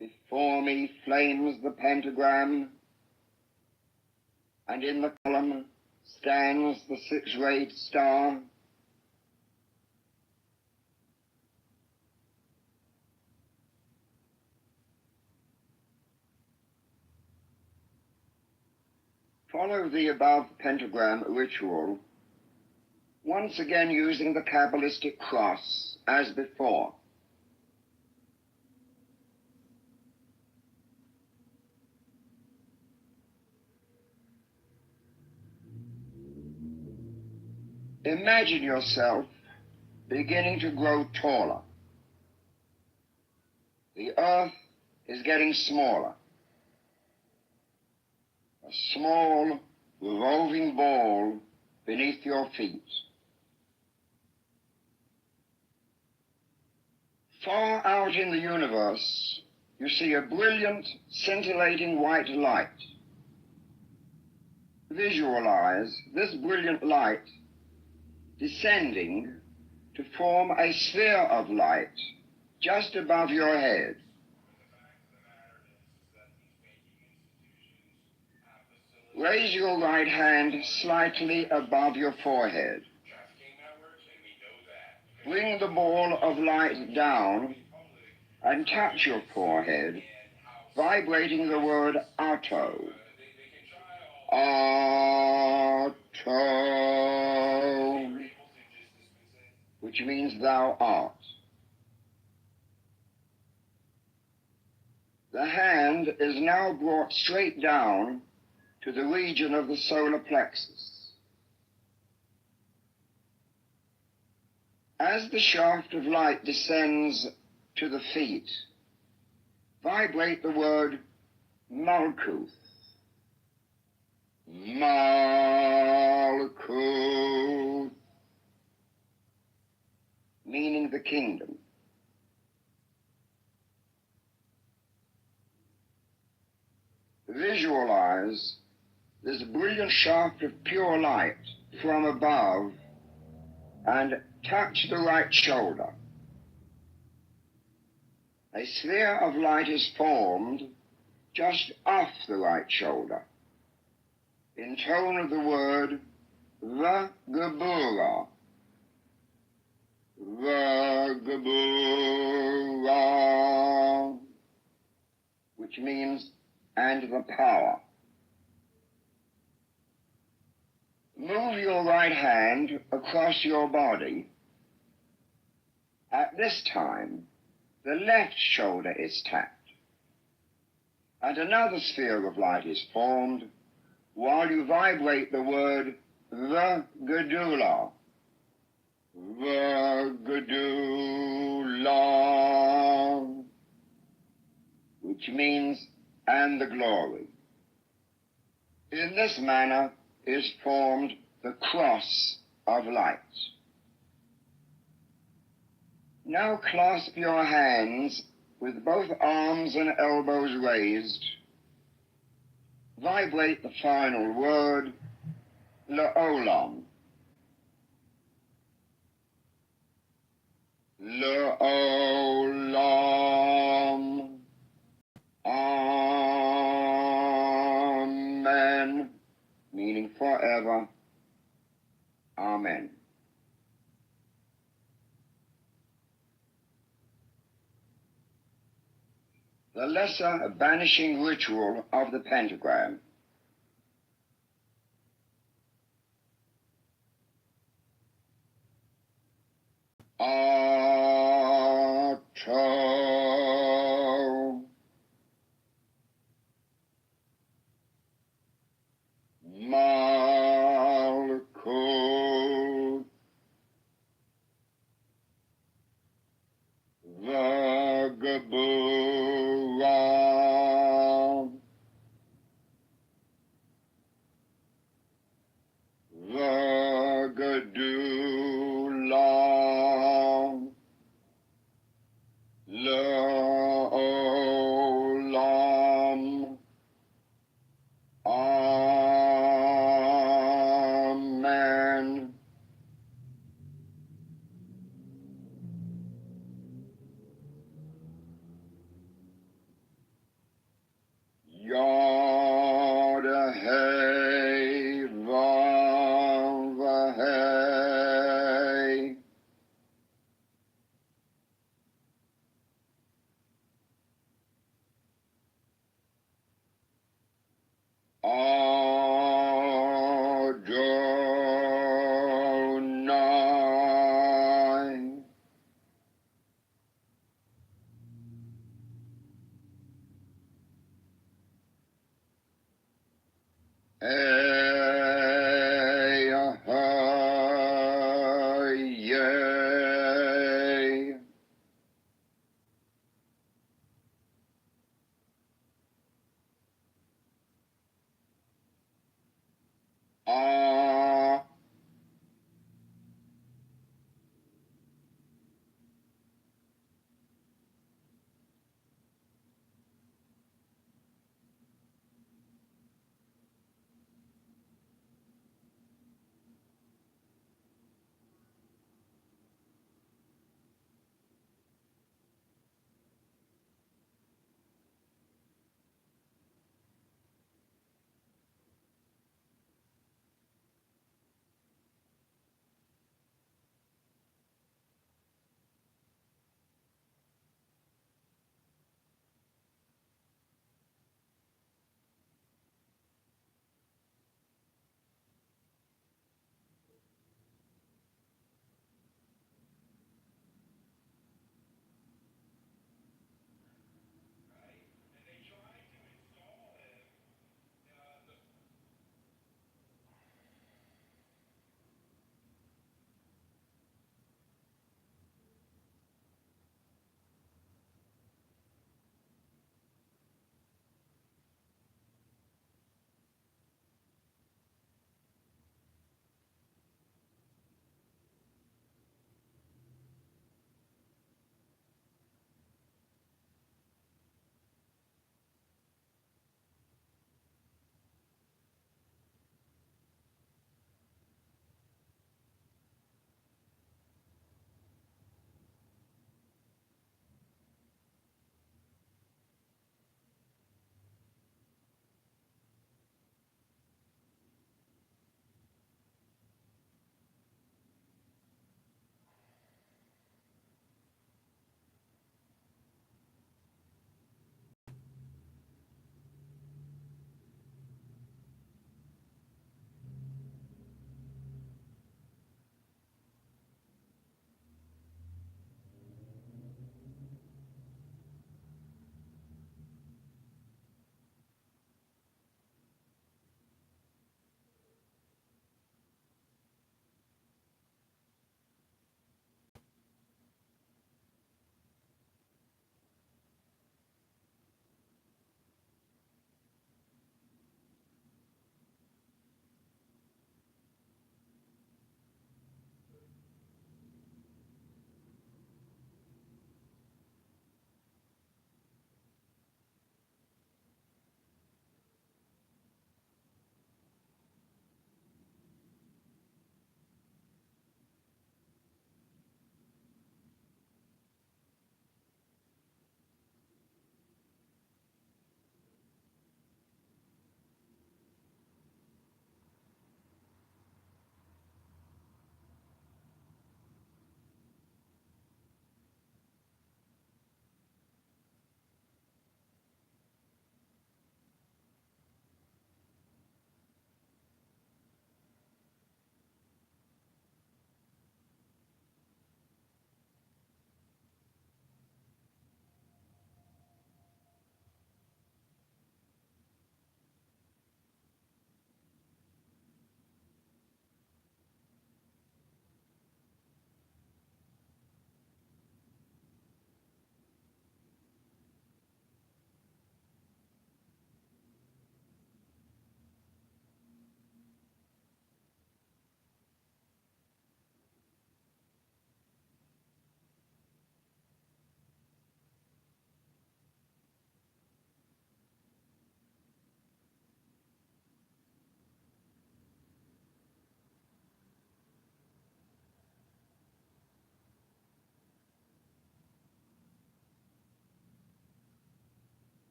Before me flames the pentagram, and in the column stands the six-rayed star. Follow the above pentagram ritual, once again using the Kabbalistic cross as before. Imagine yourself beginning to grow taller. The earth is getting smaller. A small, roving ball beneath your feet. Far out in the universe, you see a brilliant, scintillating white light. Visualize this brilliant light descending to form a sphere of light just above your head. Raise your right hand slightly above your forehead. Bring the ball of light down and touch your forehead, vibrating the word Otto. Otto, which means thou art. The hand is now brought straight down to the region of the solar plexus. As the shaft of light descends to the feet, vibrate the word Malkuth. Malkuth, meaning the kingdom. Visualize this brilliant shaft of pure light from above and touch the right shoulder. A sphere of light is formed just off the right shoulder, in tone of the word Vagabura. Vagabura, which means and the power. Move your right hand across your body. At this time, the left shoulder is tapped, and another sphere of light is formed while you vibrate the word Vagadula. Vagadula, which means and the glory. In this manner is formed the cross of light. Now clasp your hands with both arms and elbows raised. Vibrate the final word, La'olam. La'olam. Amen, meaning forever. Amen. The lesser banishing ritual of the pentagram. Ato Malkut Vagabura Vagadula La'olam. Amen. Yod Hey Vav Hey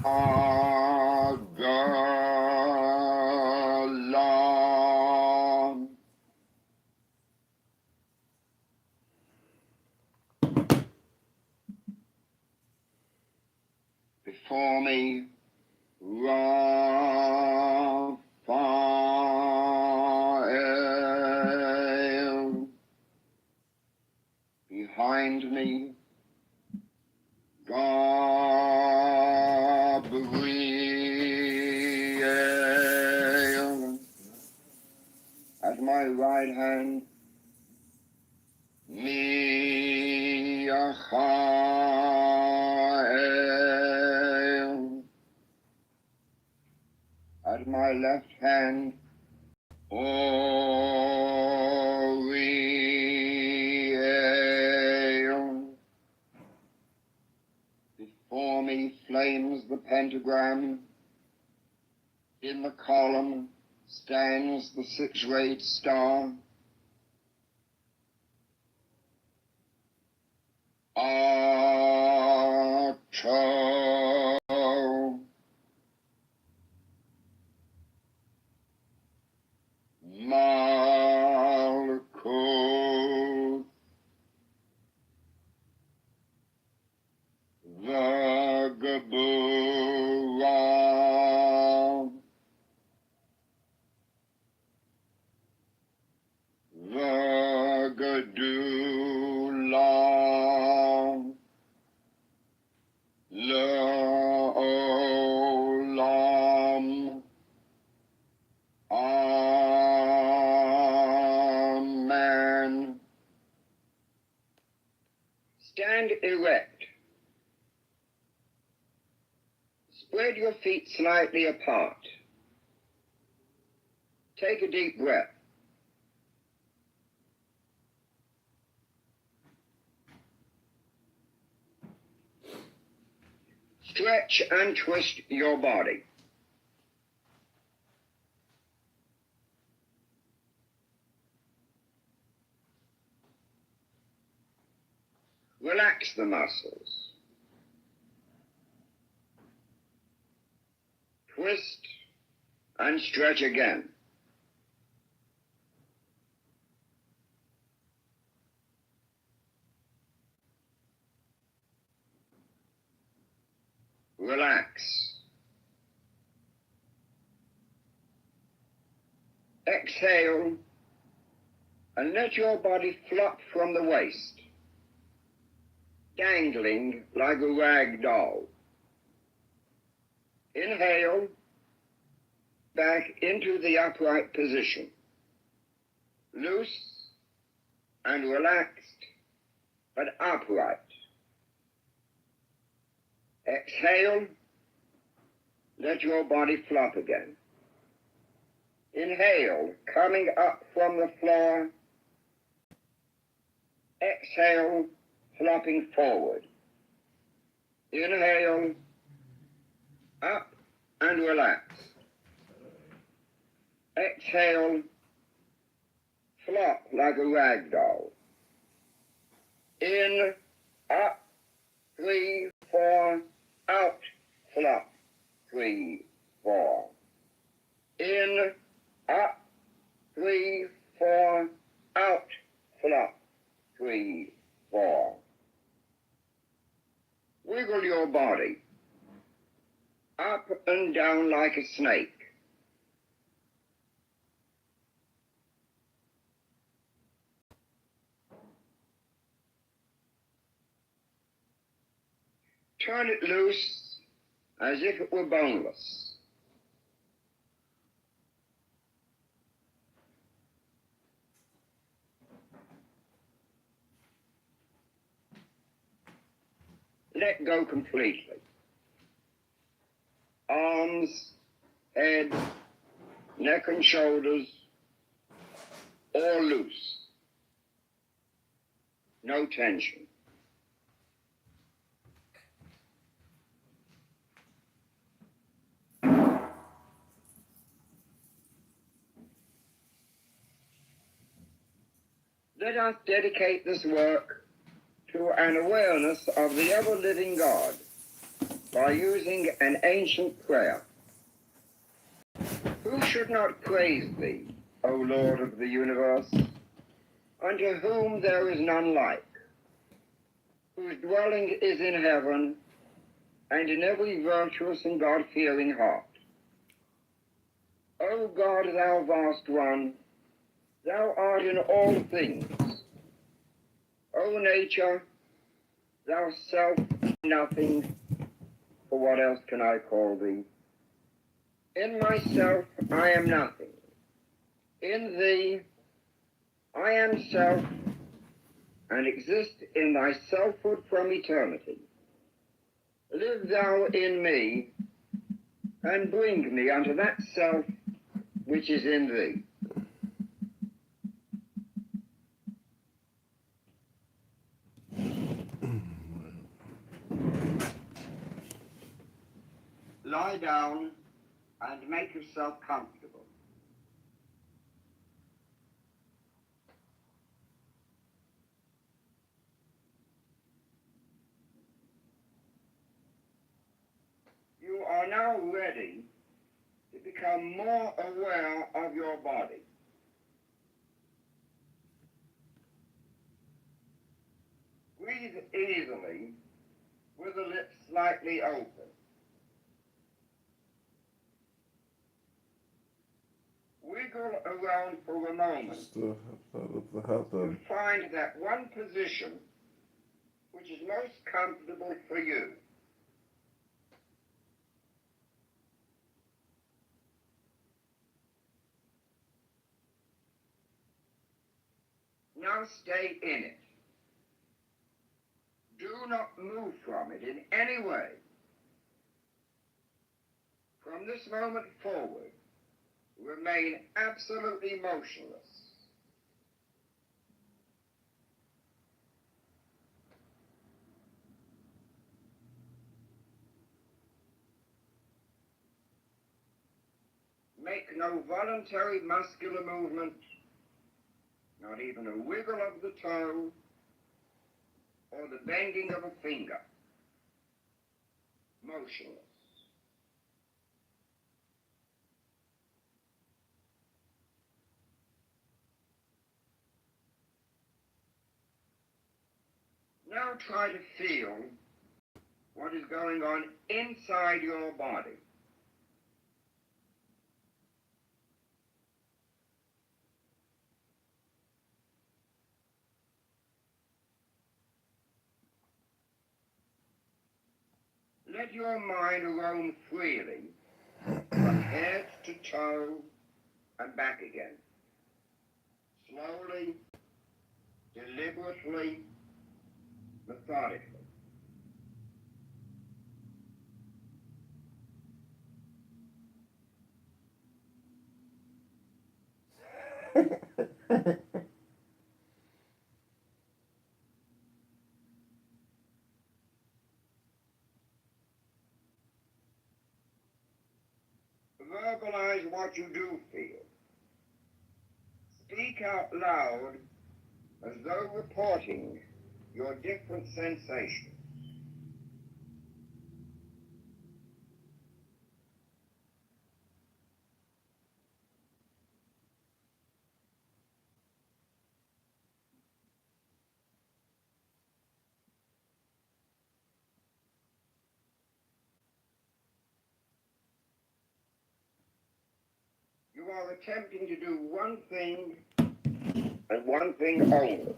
Agalam. Before me, Raphael. Behind me, Gabriel. At my right hand, Miachael. At my left hand, Oriel. Before me flames the pentagram. In the column stands the six-rayed star. Arto. Malkuth. Vagabura. Vagadula. Leolam. Amen. Stand erect. Spread your feet slightly apart. Take a deep breath. Stretch and twist your body. Relax the muscles. Twist and stretch again. Relax. Exhale and let your body flop from the waist, dangling like a rag doll. Inhale, back into the upright position. Loose and relaxed, but upright. Exhale, let your body flop again. Inhale, coming up from the floor. Exhale, flopping forward. Inhale, up and relax. Exhale, flop like a rag doll. In, up, 3, 4, out, flop, 3, 4. In, up, 3, 4, out, flop, 3, 4. Wiggle your body up and down like a snake. Turn it loose as if it were boneless. Let go completely. Arms, head, neck and shoulders, all loose. No tension. Let us dedicate this work to an awareness of the ever-living God, by using an ancient prayer. Who should not praise thee, O Lord of the universe, unto whom there is none like, whose dwelling is in heaven and in every virtuous and God-fearing heart. O God, thou vast one, thou art in all things. O nature, thou self nothing, for what else can I call thee? In myself I am nothing. In thee I am self, and exist in thy selfhood from eternity. Live thou in me, and bring me unto that self which is in thee. Lie down and make yourself comfortable. You are now ready to become more aware of your body. Breathe easily with the lips slightly open. Wiggle around for a moment Just have to to find that one position which is most comfortable for you. Now stay in it. Do not move from it in any way. From this moment forward, remain absolutely motionless. Make no voluntary muscular movement, not even a wiggle of the toe or the bending of a finger. Motionless. Now try to feel what is going on inside your body. Let your mind roam freely from head to toe and back again. Slowly, deliberately, methodically. Verbalize what you do feel. Speak out loud as though reporting your different sensations. You are attempting to do one thing and one thing only.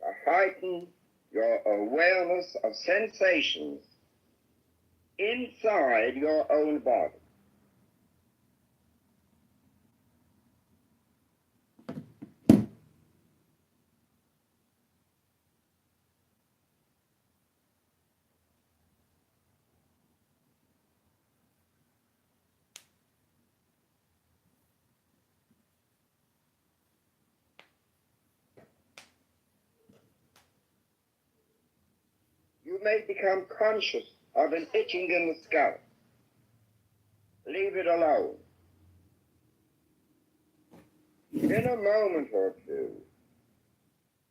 To heighten your awareness of sensations inside your own body. You may become conscious of an itching in the scalp. Leave it alone. In a moment or two,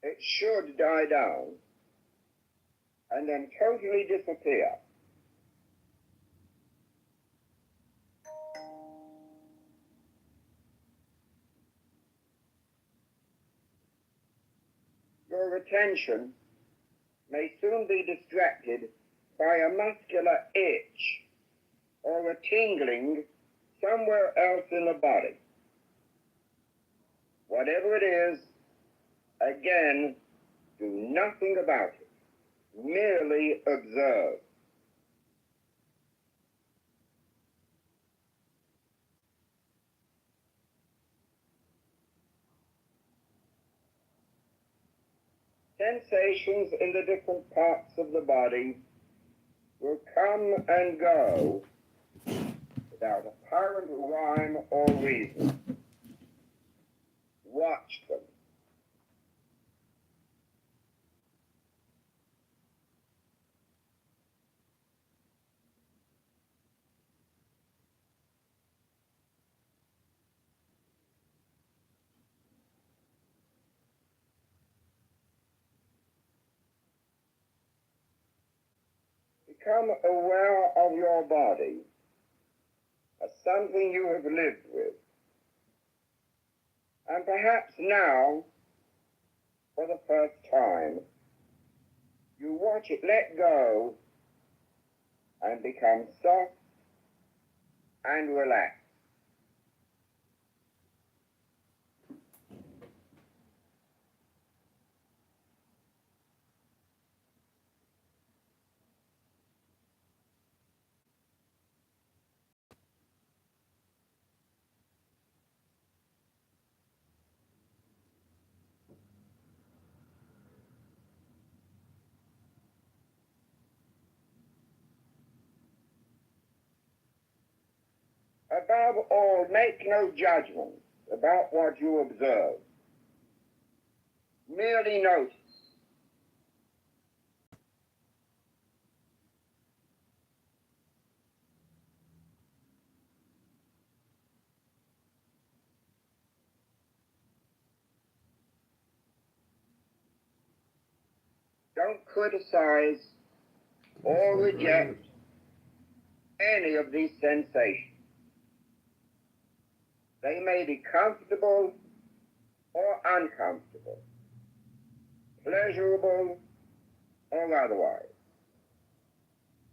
it should die down, and then totally disappear. Your attention may soon be distracted by a muscular itch or a tingling somewhere else in the body. Whatever it is, again, do nothing about it. Merely observe. Sensations in the different parts of the body will come and go without apparent rhyme or reason. Watch them. Become aware of your body as something you have lived with. And perhaps now, for the first time, you watch it let go and become soft and relaxed. Above all, make no judgment about what you observe. Merely notice. Don't criticize or reject any of these sensations. They may be comfortable or uncomfortable, pleasurable or otherwise,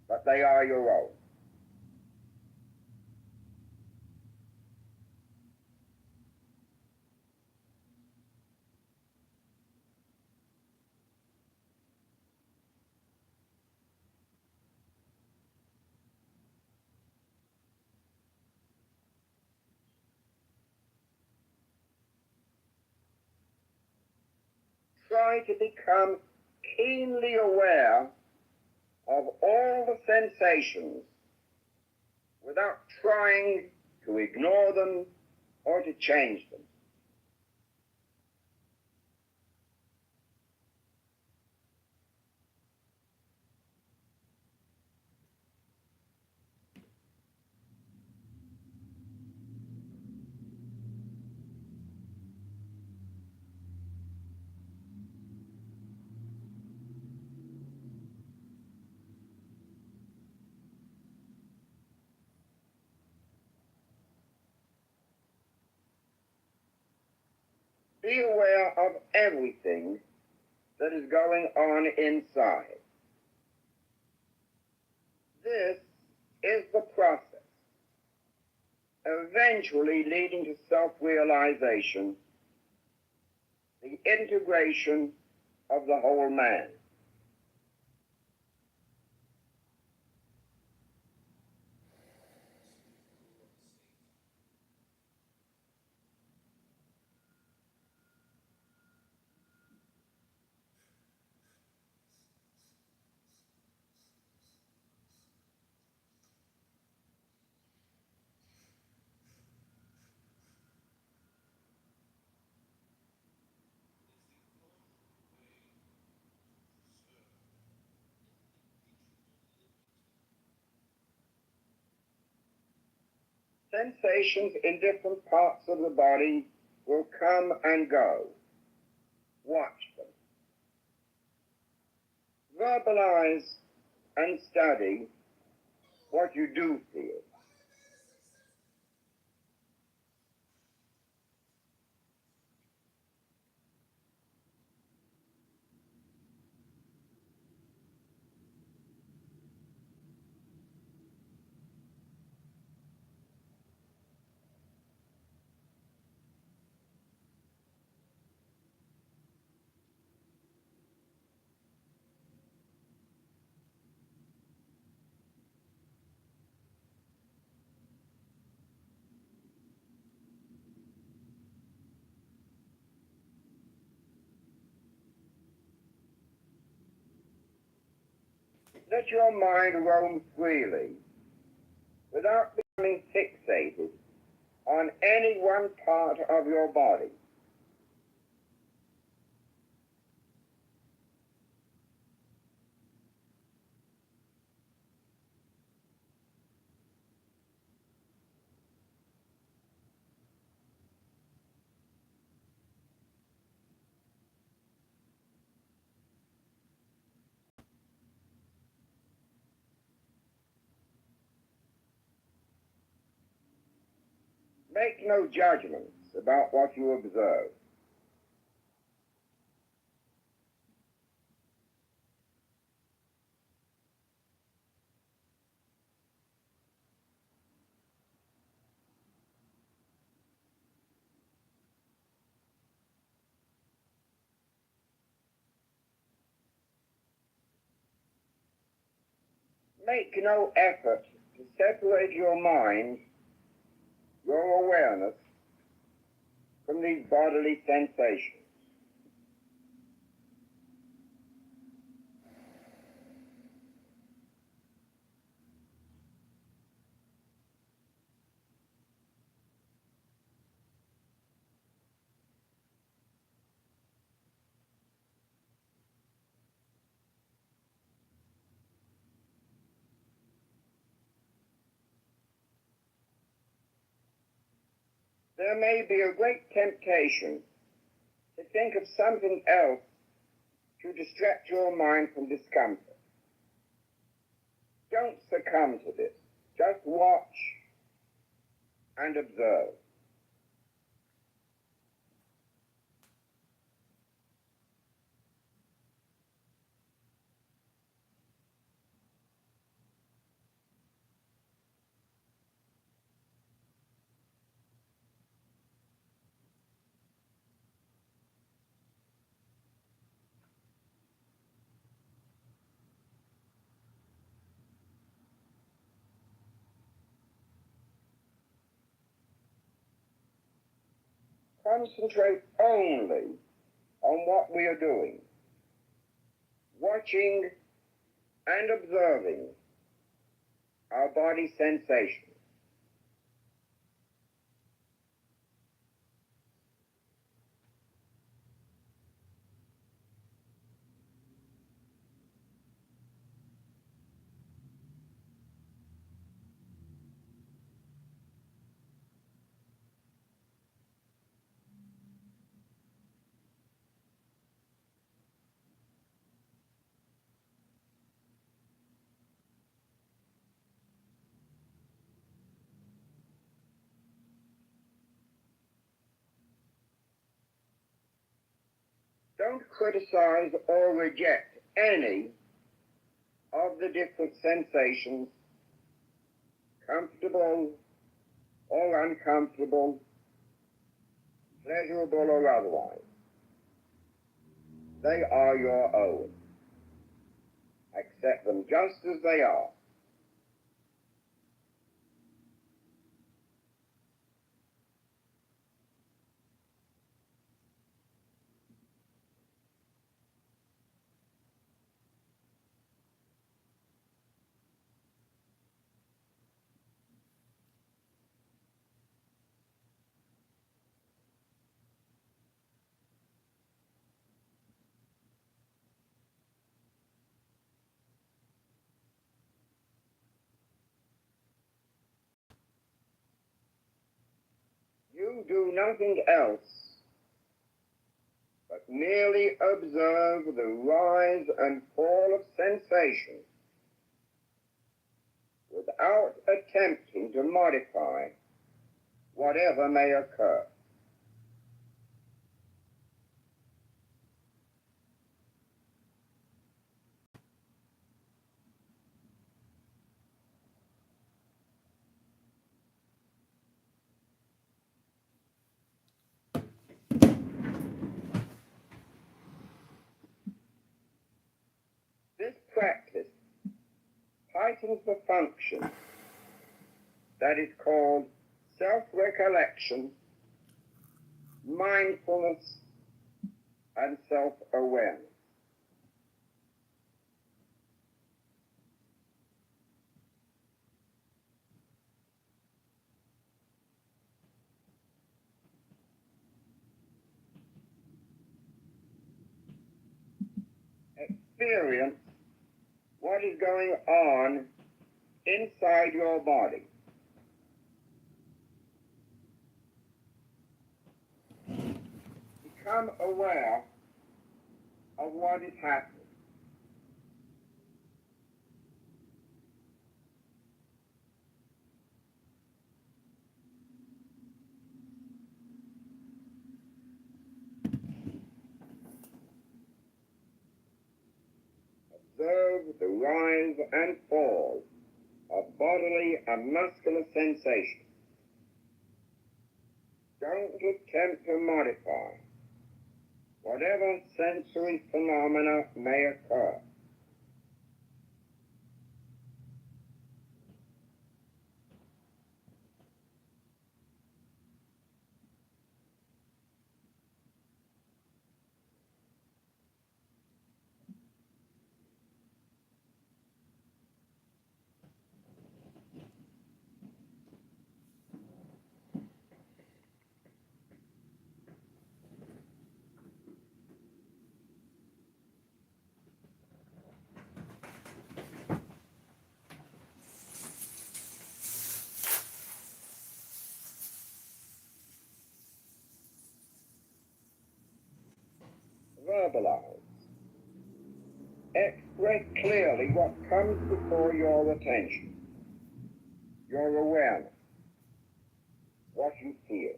but they are your own. Try to become keenly aware of all the sensations without trying to ignore them or to change them. Be aware of everything that is going on inside. This is the process, eventually leading to self-realization, the integration of the whole man. Sensations in different parts of the body will come and go. Watch them. verbalize and study what you do feel. Let your mind roam freely without becoming fixated on any one part of your body. Make no judgments about what you observe. Make no effort to separate your mind, your awareness, from these bodily sensations. There may be a great temptation to think of something else to distract your mind from discomfort. Don't succumb to this. Just watch and observe. Concentrate only on what we are doing, watching and observing our body sensations. Don't criticize or reject any of the different sensations, comfortable or uncomfortable, pleasurable or otherwise. They are your own. Accept them just as they are. You do nothing else but merely observe the rise and fall of sensation without attempting to modify whatever may occur. This practice heightens the function that is called self-recollection, mindfulness, and self-awareness. Experience what is going on inside your body. Become aware of what is happening. Observe the rise and fall of bodily and muscular sensations. Don't attempt to modify whatever sensory phenomena may occur. Verbalize. Express clearly what comes before your attention, your awareness, what you feel.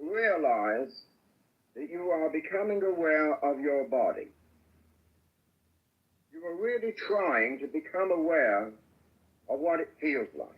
Realize that you are becoming aware of your body. You are really trying to become aware of what it feels like.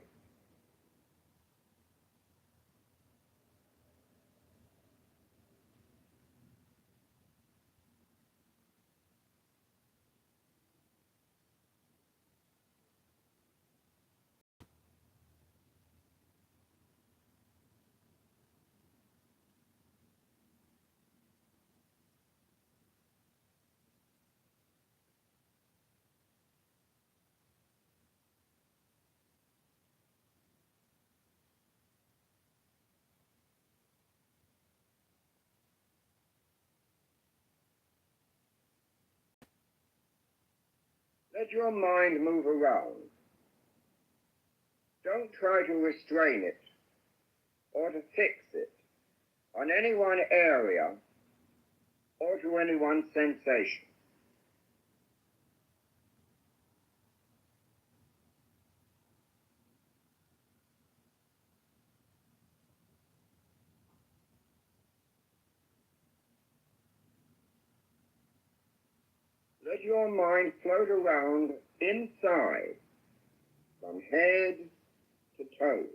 Let your mind move around. Don't try to restrain it or to fix it on any one area or to any one sensation. Let your mind float around inside, from head to toe.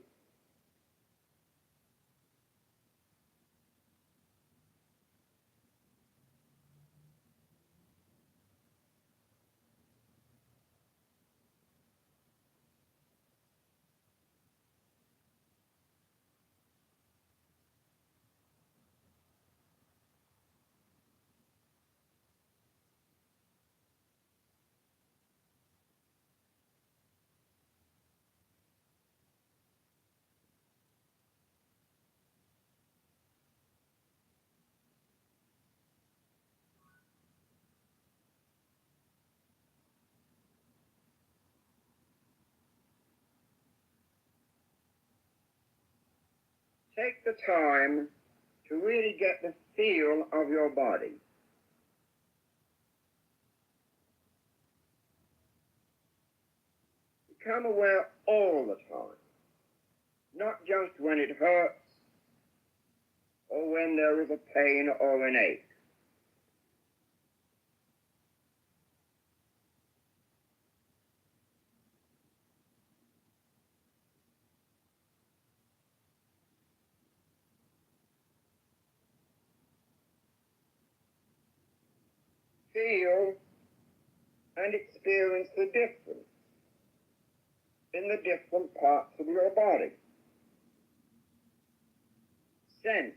Take the time to really get the feel of your body. Become aware all the time, not just when it hurts or when there is a pain or an ache. Feel and experience the difference in the different parts of your body. Sense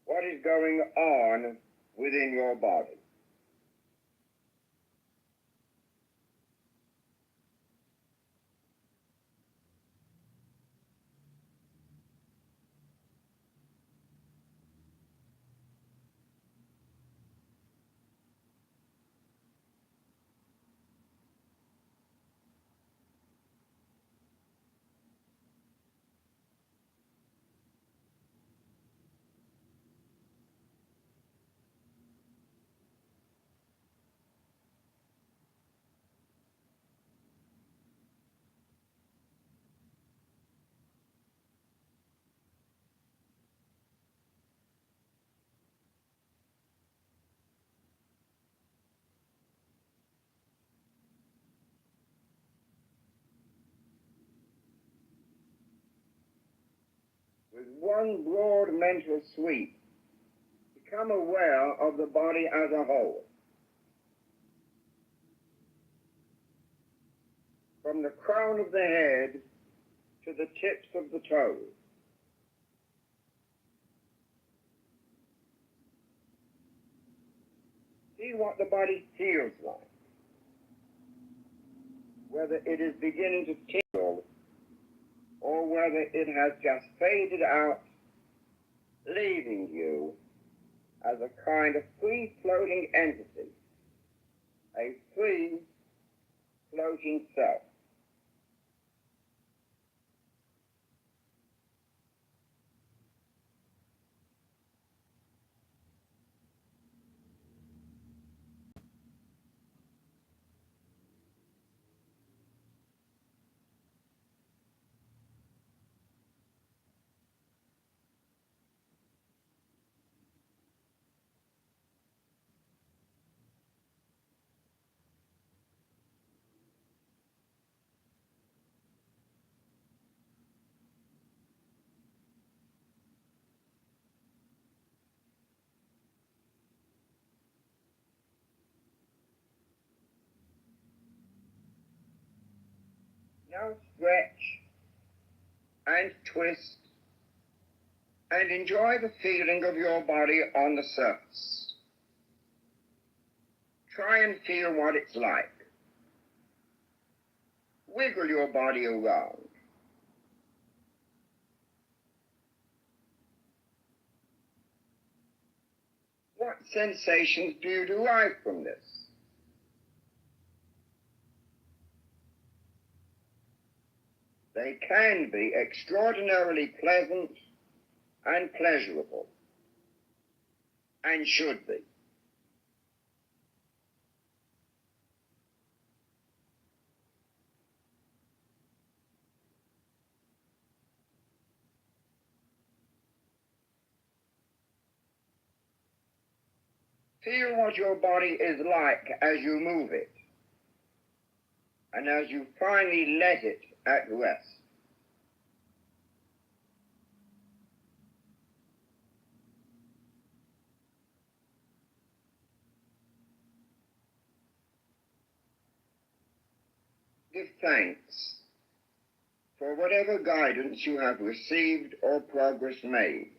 what is going on within your body. With one broad mental sweep, become aware of the body as a whole. From the crown of the head to the tips of the toes. See what the body feels like. Whether it is beginning to tingle or whether it has just faded out, leaving you as a kind of free-floating entity, a free-floating self. Now stretch and twist and enjoy the feeling of your body on the surface. Try and feel what it's like. Wiggle your body around. What sensations do you derive from this? They can be extraordinarily pleasant and pleasurable, and should be. Feel what your body is like as you move it, and as you finally let it at rest. Give thanks for whatever guidance you have received or progress made.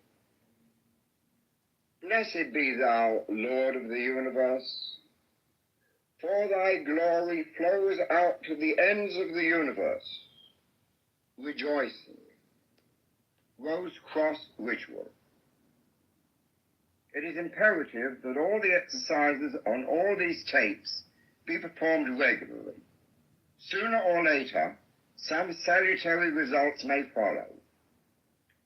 Blessed be thou, Lord of the universe, for thy glory flows out to the ends of the universe. Rejoicing. Rose Cross Ritual. It is imperative that all the exercises on all these tapes be performed regularly. Sooner or later, some salutary results may follow.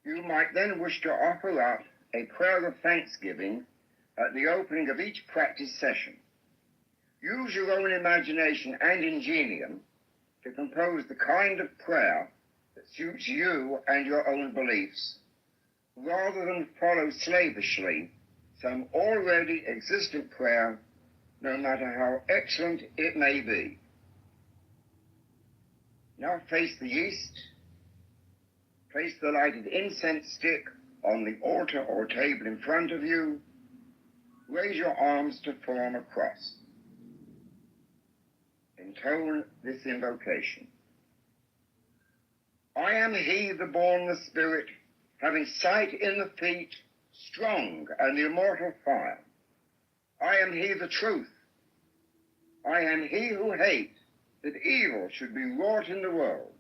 You might then wish to offer up a prayer of thanksgiving at the opening of each practice session. Use your own imagination and ingenium to compose the kind of prayer that suits you and your own beliefs, rather than follow slavishly some already existent prayer, no matter how excellent it may be. Now face the east. Place the lighted incense stick on the altar or table in front of you. Raise your arms to form a cross. Intone this invocation. I am he, the born, the spirit, having sight in the feet, strong and the immortal fire. I am he, the truth. I am he who hates that evil should be wrought in the world.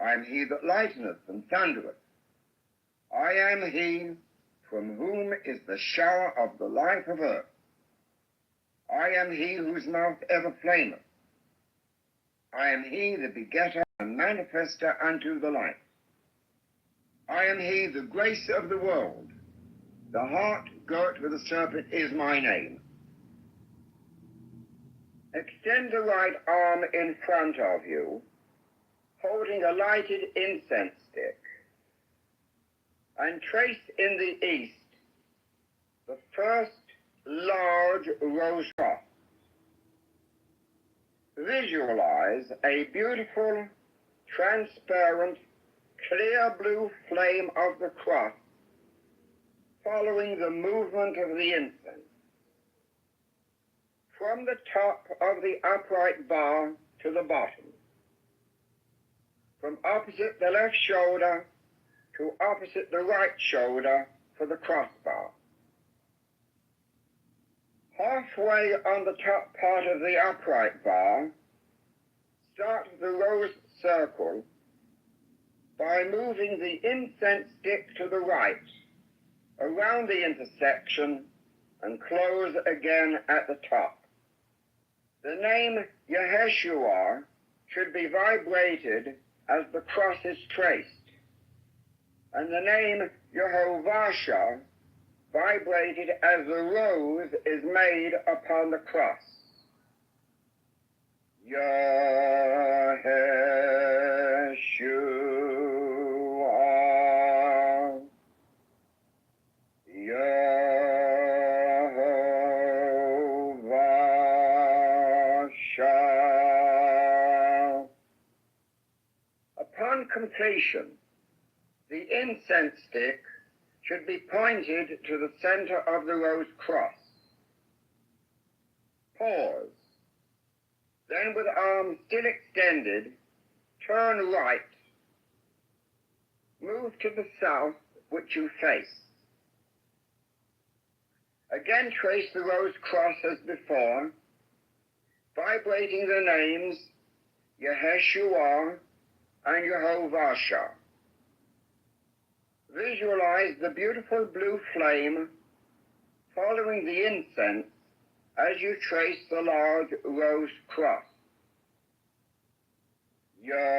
I am he that lighteneth and thundereth. I am he from whom is the shower of the life of earth. I am he whose mouth ever flameth. I am he the begetter and manifester unto the light. I am he, the grace of the world. The heart girt with a serpent is my name. Extend the right arm in front of you, holding a lighted incense stick, and trace in the east the first large rose cross. Visualize a beautiful, transparent, clear blue flame of the cross following the movement of the incense. From the top of the upright bar to the bottom, from opposite the left shoulder to opposite the right shoulder for the crossbar. Halfway on the top part of the upright bar, start the rose circle by moving the incense stick to the right, around the intersection, and close again at the top. The name Yeshua should be vibrated as the cross is traced, and the name Yehovah vibrated as the rose is made upon the cross. Yeshua, Yehovah Shah. Upon completion, the incense stick should be pointed to the center of the rose cross. Pause. Then, with arms still extended, turn right. Move to the south, which you face. Again, trace the rose cross as before, vibrating the names Yeshua and Yehovah Shah. Visualize the beautiful blue flame following the incense as you trace the large rose cross. Yeshua,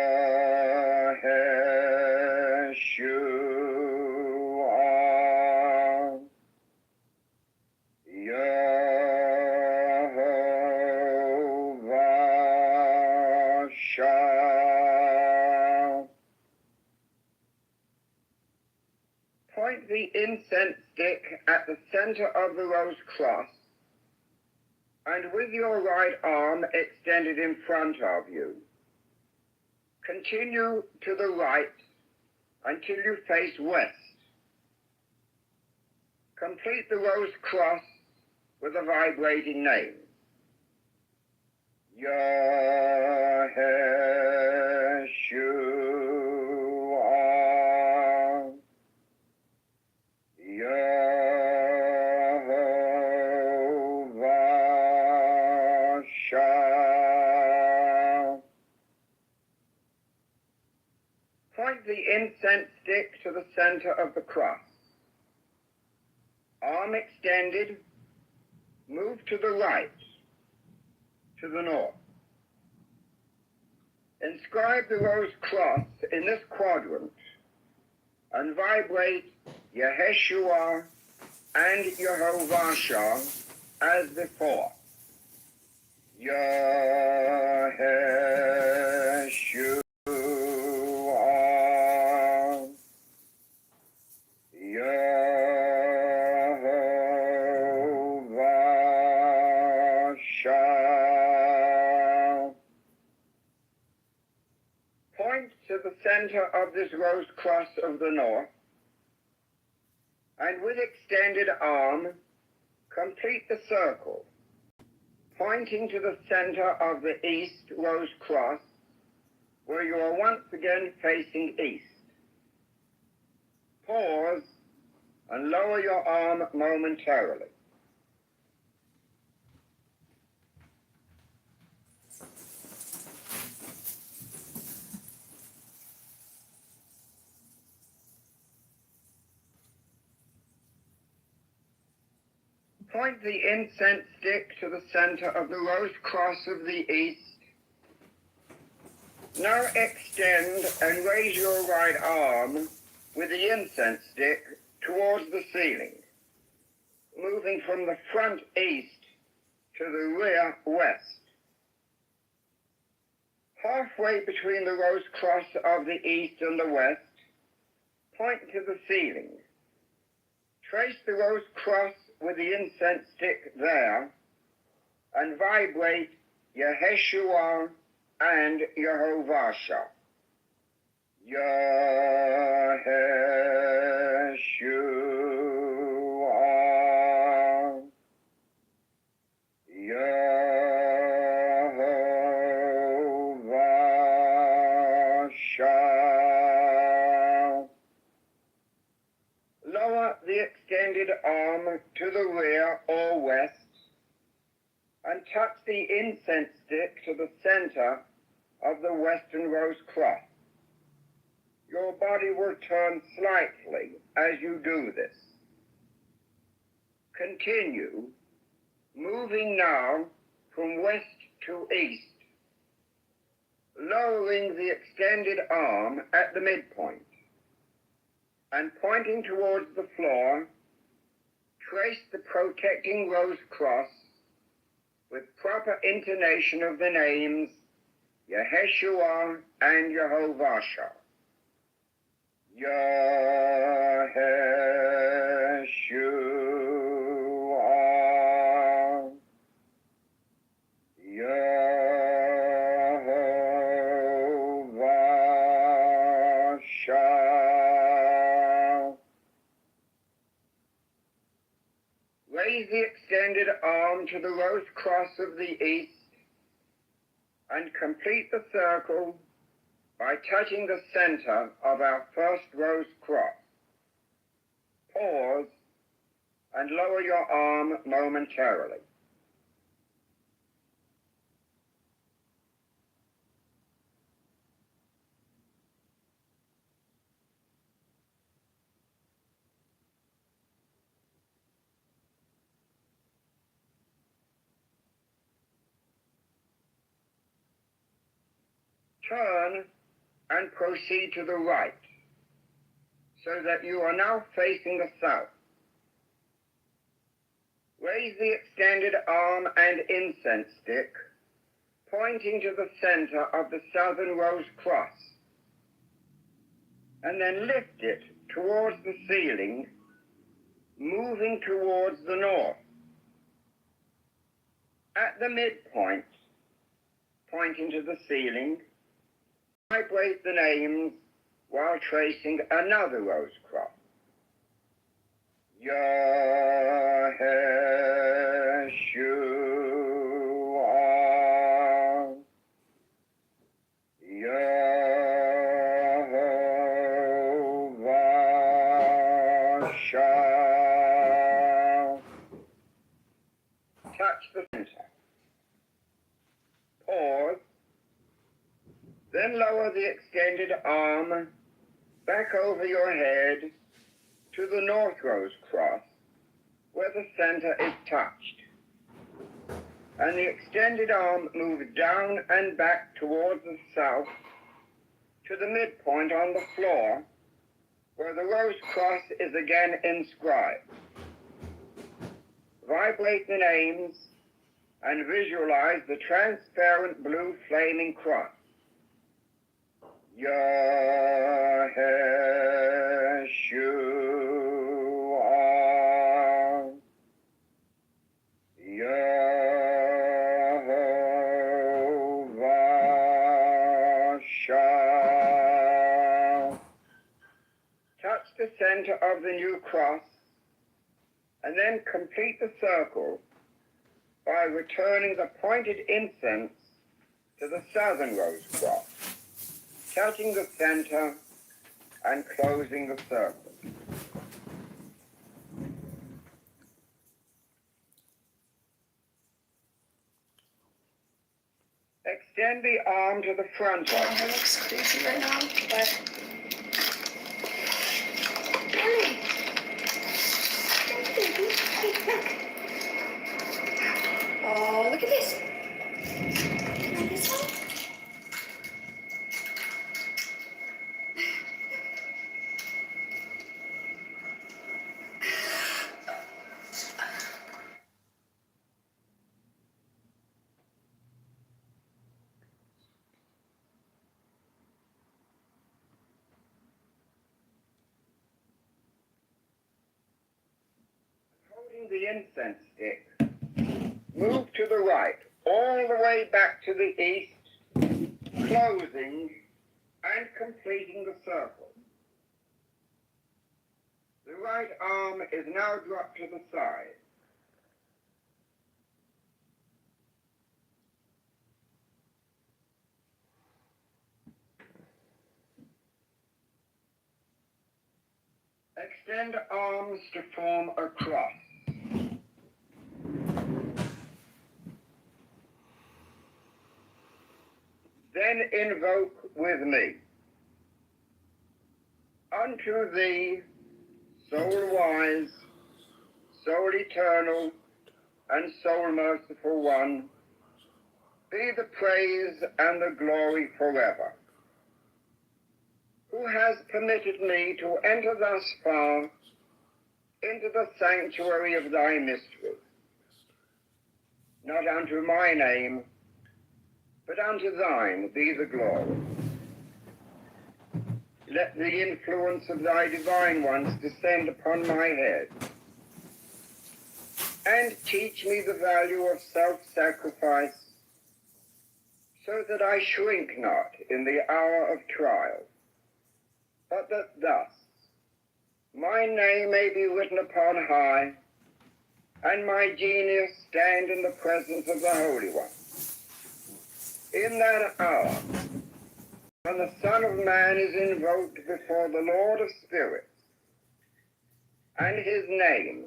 Yehovah Shah. Point the incense stick at the center of the rose cross, and with your right arm extended in front of you, continue to the right until you face west. Complete the rose cross with a vibrating name. Yeshua, Yehovah Shah. Point the incense stick to the center of the cross. Arm extended, move to the right, to the north. Inscribe the rose cross in this quadrant and vibrate Yeshua and Yehovah as before. Yeshua, Yehovah shall. Point to the center of this rose cross of the north, and with extended arm, complete the circle, pointing to the center of the east rose cross, where you are once again facing east. Pause and lower your arm momentarily. Point the incense stick to the center of the rose cross of the east. Now extend and raise your right arm with the incense stick towards the ceiling, moving from the front east to the rear west. Halfway between the rose cross of the east and the west, point to the ceiling. Trace the rose cross with the incense stick there, and vibrate Yeshua and Yehovah. Yeshua, Yehovah shall. Lower the extended arm to the rear or west, and touch the incense stick to the center of the western rose cross. Your body will turn slightly as you do this. Continue, moving now from west to east, lowering the extended arm at the midpoint, and pointing towards the floor, trace the protecting rose cross with proper intonation of the names Yeshua and Yehovah. Yeshua, Yehovah shall. Raise the extended arm to the rose cross of the east and complete the circle by touching the center of our first rose cross. Pause and lower your arm momentarily. Turn and proceed to the right, so that you are now facing the south. Raise the extended arm and incense stick, pointing to the center of the southern rose cross, and then lift it towards the ceiling, moving towards the north. At the midpoint, pointing to the ceiling, vibrate the names while tracing another rose cross. Yeshua, Yehovah shall. Touch the center. Pause. Then lower the extended arm back over your head to the north rose cross, where the center is touched. And the extended arm moves down and back towards the south to the midpoint on the floor, where the rose cross is again inscribed. Vibrate the names and visualize the transparent blue flaming cross. Yeshua, Yehovah Shah. Touch the center of the new cross and then complete the circle by returning the pointed incense to the southern rose cross, touching the center and closing the circle. Extend the arm to the front of It looks crazy right now, but Ellie. Hey, baby. Hey, look. Oh, look at this. Like this one? Holding the incense stick, move to the right, all the way back to the east, closing and completing the circle. The right arm is now dropped to the side. Extend arms to form a cross. Then invoke with me. Unto thee, soul wise, soul eternal, and soul merciful one, be the praise and the glory forever, who has permitted me to enter thus far into the sanctuary of thy mystery, not unto my name, but unto thine be the glory. Let the influence of thy divine ones descend upon my head, and teach me the value of self-sacrifice, so that I shrink not in the hour of trial, but that thus my name may be written upon high, and my genius stand in the presence of the Holy One. In that hour, when the Son of Man is invoked before the Lord of Spirits, and his name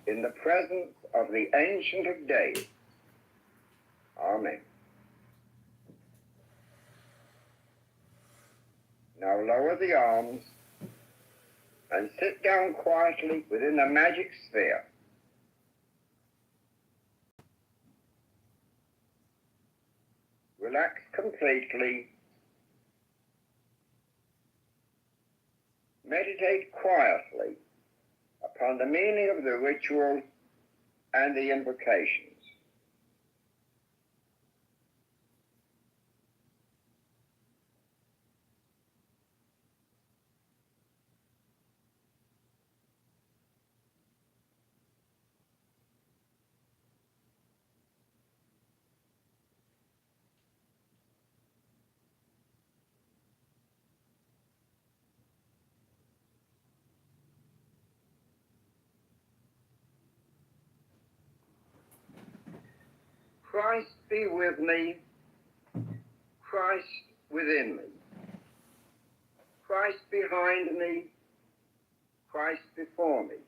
in the presence of the Ancient of Days. Amen. Now lower the arms and sit down quietly within the magic sphere. Relax completely. Meditate quietly upon the meaning of the ritual and the invocations. Christ be with me, Christ within me, Christ behind me, Christ before me,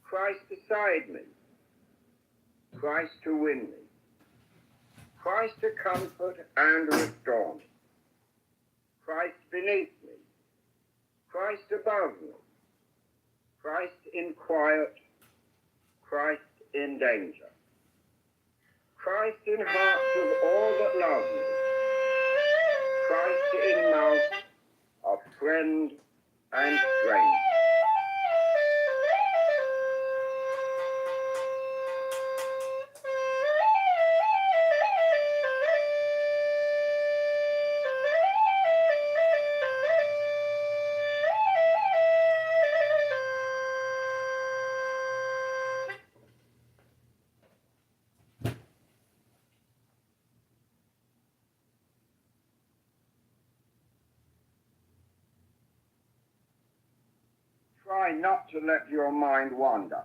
Christ beside me, Christ to win me, Christ to comfort and restore me, Christ beneath me, Christ above me, Christ in quiet, Christ in danger, Christ in hearts of all that love me, Christ in mouth of friend, and strength. Try not to let your mind wander.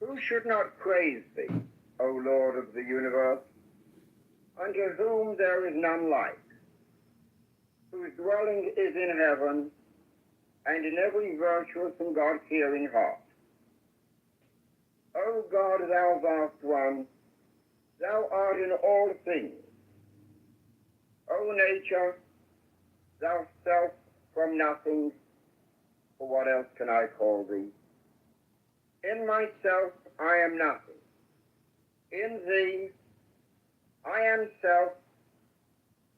Who should not praise thee, O Lord of the universe, unto whom there is none like, whose dwelling is in heaven, and in every virtuous and God-fearing heart. O God, thou vast one, thou art in all things. O nature, thou self from nothing, for what else can I call thee? In myself I am nothing. In thee I am self,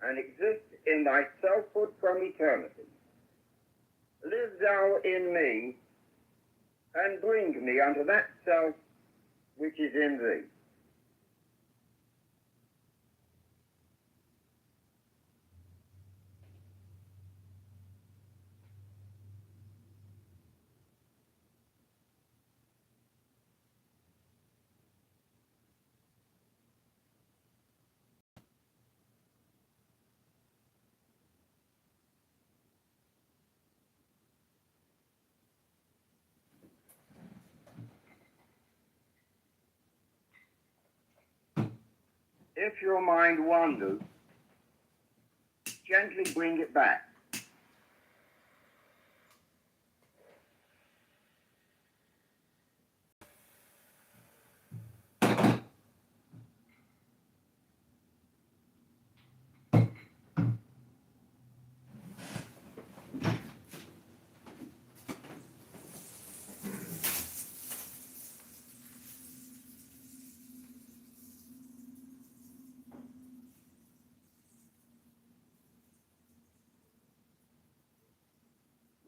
and exist in thy selfhood from eternity. Live thou in me, and bring me unto that self which is in thee. If your mind wanders, gently bring it back.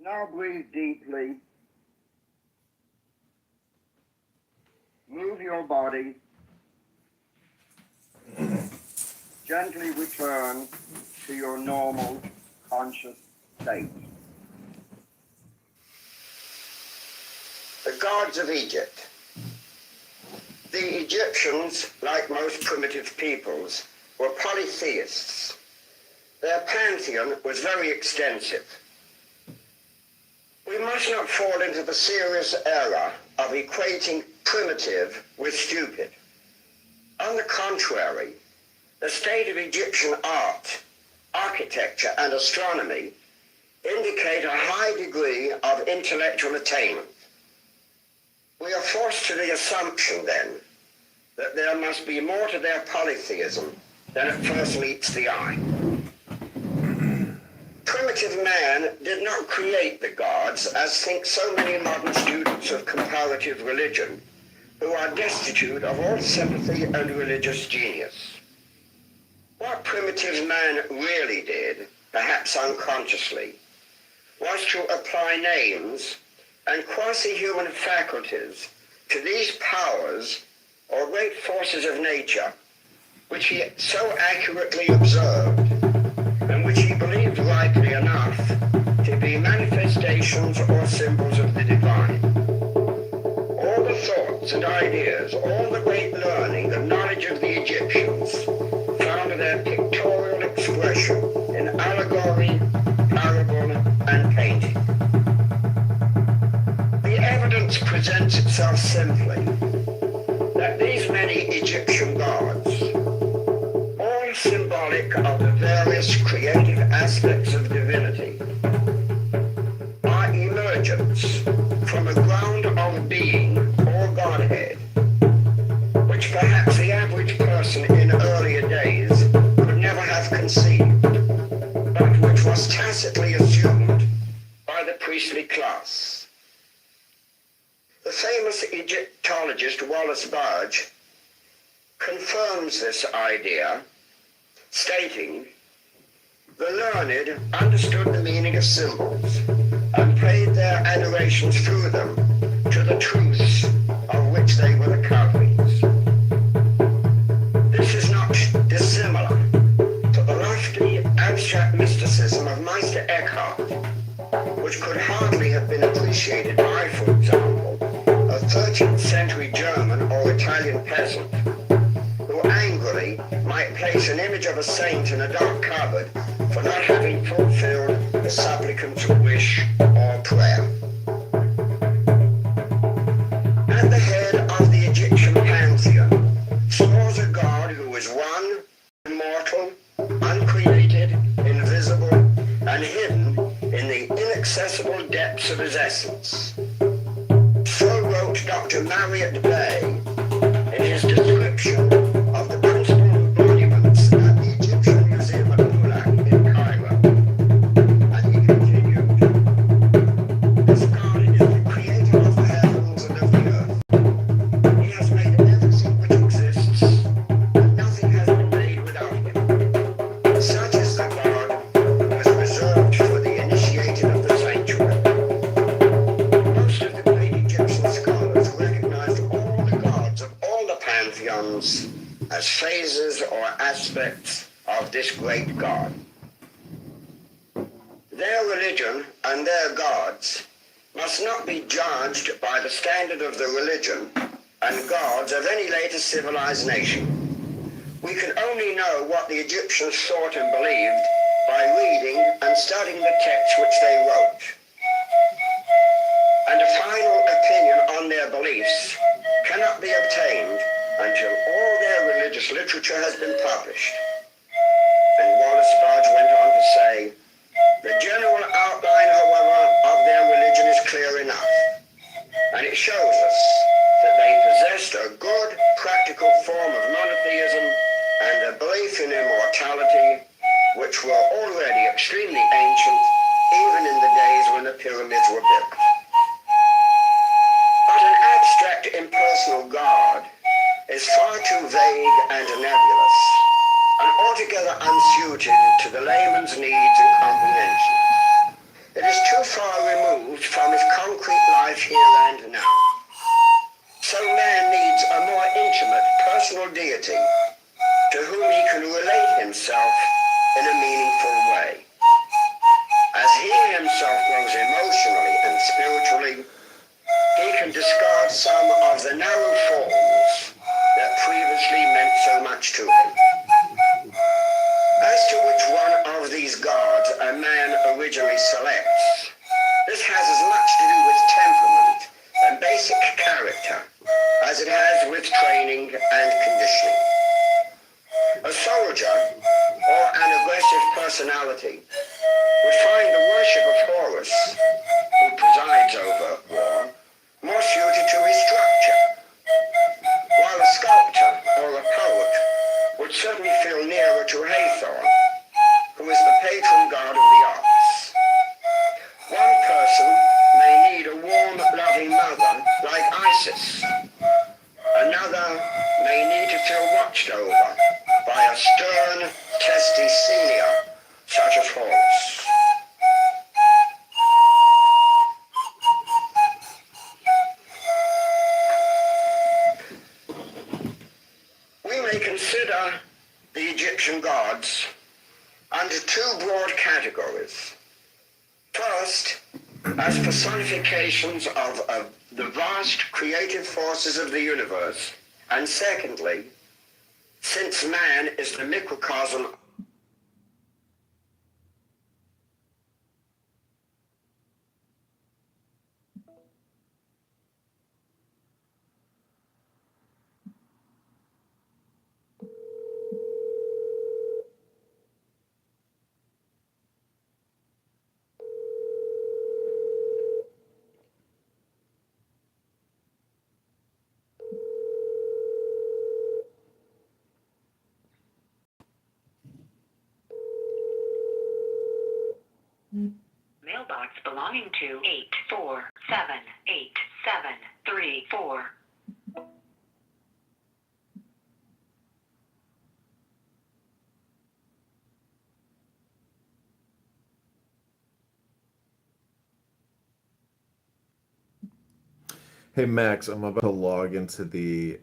Now breathe deeply. Move your body. Gently return to your normal conscious state. The gods of Egypt. The Egyptians, like most primitive peoples, were polytheists. Their pantheon was very extensive. We must not fall into the serious error of equating primitive with stupid. On the contrary, the state of Egyptian art, architecture, and astronomy indicate a high degree of intellectual attainment. We are forced to the assumption, then, that there must be more to their polytheism than at first meets the eye. Primitive man did not create the gods, as think so many modern students of comparative religion, who are destitute of all sympathy and religious genius. What primitive man really did, perhaps unconsciously, was to apply names and quasi-human faculties to these powers or great forces of nature, which he so accurately observed, and which he believed rightly enough to be manifestations or symbols of the divine. All the thoughts and ideas, all the great learning and knowledge of the Egyptians found their pictorial expression in allegory, parable, and painting. The evidence presents itself simply that these many Egyptian gods, all symbolic symbolic of the various creative aspects of divinity, our emergence from a ground of being or Godhead, which perhaps the average person in earlier days could never have conceived, but which was tacitly assumed by the priestly class. The famous Egyptologist Wallace Budge confirms this idea, stating, "The learned understood the meaning of symbols and paid their adorations through them to the truths of which they were the coverings." This is not dissimilar to the lofty abstract mysticism of Meister Eckhart, which could hardly have been appreciated by, for example, a 13th century German or Italian peasant who angrily might place an image of a saint in a dark cupboard for not having fulfilled the supplicant's wish or prayer. At the head of the Egyptian pantheon soars a god who is one, immortal, uncreated, invisible, and hidden in the inaccessible depths of his essence. So wrote Dr. Marriott Bay in his description of the principal monuments at the Egyptian Museum at Bulaq in Cairo. And he continued, "This God is the creator of the heavens and of the earth. He has made everything which exists, and nothing has been made without him. Such is the God who is reserved for the initiated of the sanctuary." Most of the great Egyptian scholars recognized all the gods of all the pantheons as phases or aspects of this great God. Their religion and their gods must not be judged by the standard of the religion and gods of any later civilized nation. We can only know what the Egyptians thought and believed by reading and studying the texts which they wrote. And a final opinion on their beliefs cannot be obtained until all their religious literature has been published. And Wallace Budge went on to say, "The general outline, however, of their religion is clear enough, and it shows us that they possessed a good, practical form of monotheism and a belief in immortality, which were already extremely ancient, even in the days when the pyramids were built." But an abstract impersonal God is far too vague and nebulous, and altogether unsuited to the layman's needs and comprehension. It is too far removed from his concrete life here and now. So man needs a more intimate, personal deity to whom he can relate himself in a meaningful way. As he himself grows emotionally and spiritually, he can discard some of the narrow forms that previously meant so much to him. As to which one of these gods a man originally selects, this has as much to do with temperament and basic character as it has with training and conditioning. A soldier or an aggressive personality would find the worship of Horus, who presides over war, more suited to his structure, while a sculptor or a poet would certainly feel nearer to Hathor, who is the patron god of the arts. One person may need a warm, loving mother like Isis. Another may need to feel watched over by a stern, testy senior such as Horus. We may consider the Egyptian gods under two broad categories. First, as personifications of the vast creative forces of the universe, and secondly, since man is the microcosm belonging to 8478734. Hey Max, I'm about to log into the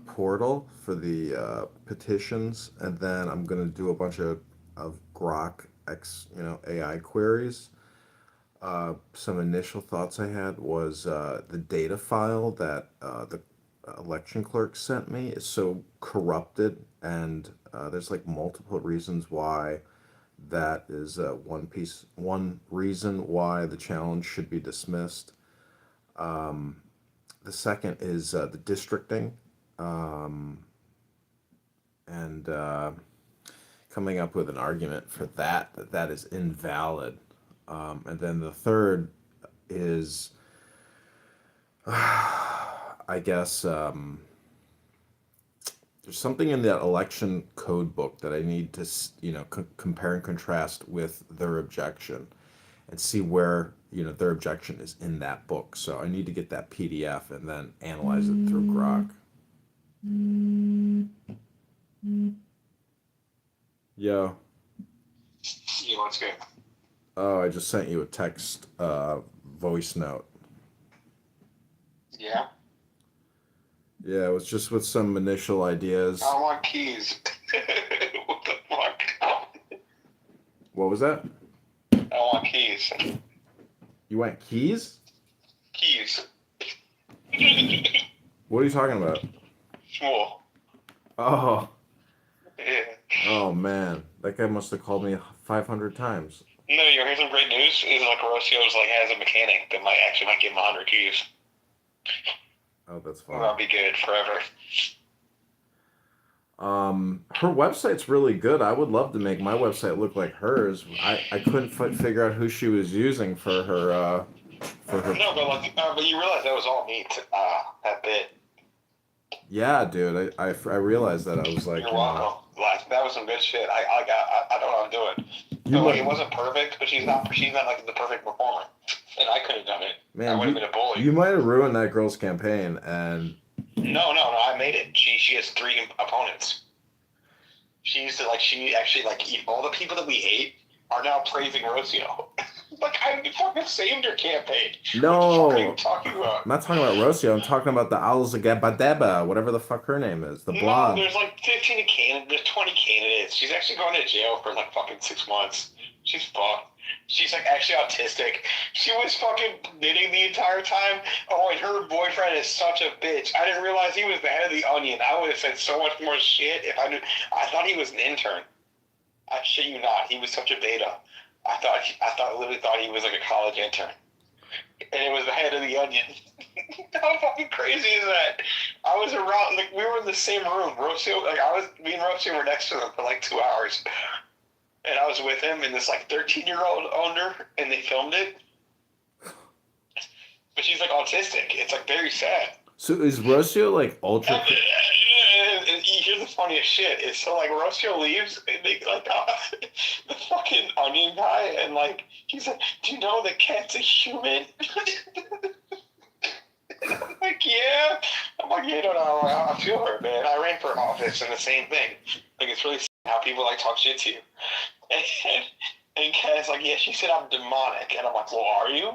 portal for the petitions, and then I'm gonna do a bunch of Grok X, AI queries. Some initial thoughts I had was the data file that the election clerk sent me is so corrupted, and there's like multiple reasons why that is one reason why the challenge should be dismissed. The second is the districting, um, and coming up with an argument for that is invalid. And then the third is, I guess, there's something in that election code book that I need to, compare and contrast with their objection and see where, their objection is in that book. So I need to get that PDF and then analyze it through Grok. Yo. Yeah, let's go. Oh, I just sent you a text voice note. Yeah. Yeah, it was just with some initial ideas. I want keys. What the fuck? What was that? I want keys. You want keys? Keys. What are you talking about? Small. Oh, Yeah. oh man, that guy must have called me 500 times. No, here's some great news. Is like Rocio's has a mechanic that might give him 100 keys. Oh, that's That'll fine. be good forever. Her website's really good. I would love to make my website look like hers. I couldn't figure out who she was using for her. No, but you realize that was all me. That bit. Yeah, dude. I realized that. I was like, You're welcome. That was some good shit. I don't know what I'm doing. You But, might- it wasn't perfect, but she's not like the perfect performer. And I couldn't have done it. I man, would have been a bully. you might have ruined that girl's campaign. And No, I made it. She has 3 opponents. She used to she actually all the people that we hate are now praising Rocio. I fucking saved her campaign. No. What the fuck are you talking about? I'm not talking about Rocio. I'm talking about the Alzagabadeba, whatever the fuck her name is, the blonde. No, there's 15 candidates. There's 20 candidates. She's actually going to jail for fucking 6 months. She's fucked. She's actually autistic. She was fucking knitting the entire time. Oh, and her boyfriend is such a bitch. I didn't realize he was the head of the Onion. I would have said so much more shit if I knew. I thought he was an intern. I shit you not. He was such a beta. I literally thought he was a college intern. And it was the head of the Onion. How fucking crazy is that? I was around, we were in the same room. Rocio, me and Rocio were next to him for 2 hours. And I was with him and this 13-year-old owner, and they filmed it. But she's autistic. It's very sad. So is Rocio ultra? And here's the funniest shit. It's Rocio leaves, and they the fucking Onion guy, and he's like, "Do you know that cat's a human?" I'm yeah. You don't know. I feel her, man. I ran for office, and the same thing. It's really sad how people talk shit to you. And Cat's yeah, she said I'm demonic, and I'm well, are you?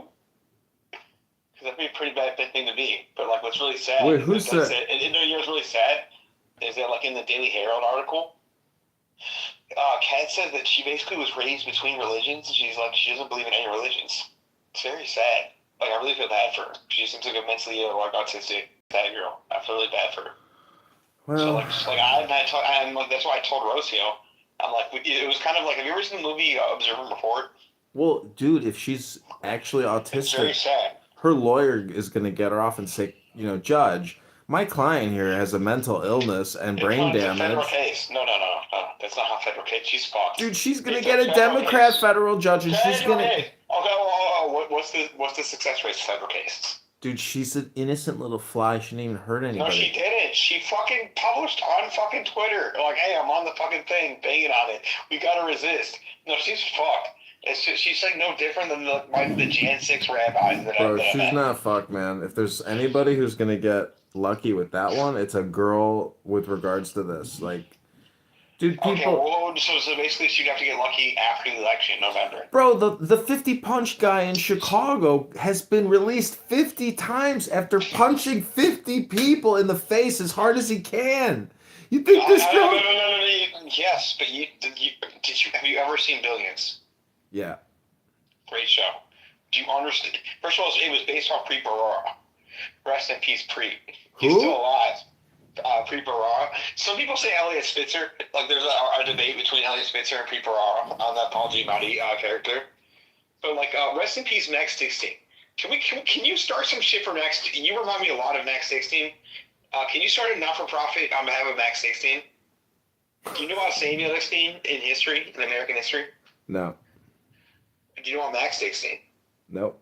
Because that'd be a pretty bad thing to be. But what's really sad? Wait, who's that? And you know what's really sad is that in the Daily Herald article, Kat says that she basically was raised between religions. She's she doesn't believe in any religions. It's very sad. I really feel bad for her. She seems like a mentally ill, autistic sad girl. I feel really bad for her. Well, So that's why I told Rocio. I'm it was kind of have you ever seen the movie Observe and Report? well, dude, if she's actually It's very autistic, sad. her lawyer is going to get her off and say, Judge, my client here has a mental illness and brain It's a federal damage. case. No. That's not how federal case. She's fucked. Dude, she's going to It's get a federal Democrat case. federal judge, and she's Federal going to... case. What's the success rate of federal cases? Dude, she's an innocent little fly. She didn't even hurt No, she anybody. didn't. She fucking published on fucking Twitter. Hey, I'm on the fucking thing, banging on it. We gotta resist. No, she's fucked. It's just, she's like no different than the Jan 6 rabbis that Bro, I she's met. not fucked, man. If there's anybody who's gonna get lucky with that one, it's a girl with regards to this. Like, dude, Okay, people. well, so basically she'd have to get lucky after the election in November. Bro, the 50 punch guy in Chicago has been released 50 times after punching 50 people in the face as hard as he can. You think this girl? No. Yes, but have you ever seen Billions? Yeah. Great show. Do you understand? First of all, it was based on Preet Bharara. Rest in peace, Preet. He's Who? still alive. Preet Bharara. Some people say Elliot Spitzer. Like there's a debate between Elliot Spitzer and Preet Bharara on that Paul Giamatti character. But like, rest in peace, Max 16. Can you start some shit for Max? You remind me a lot of Max 16. Can you start a not-for-profit on behalf of Max 16? Do you know about Samuel 16 in history, in American history? No. Do you know about Max 16? Nope.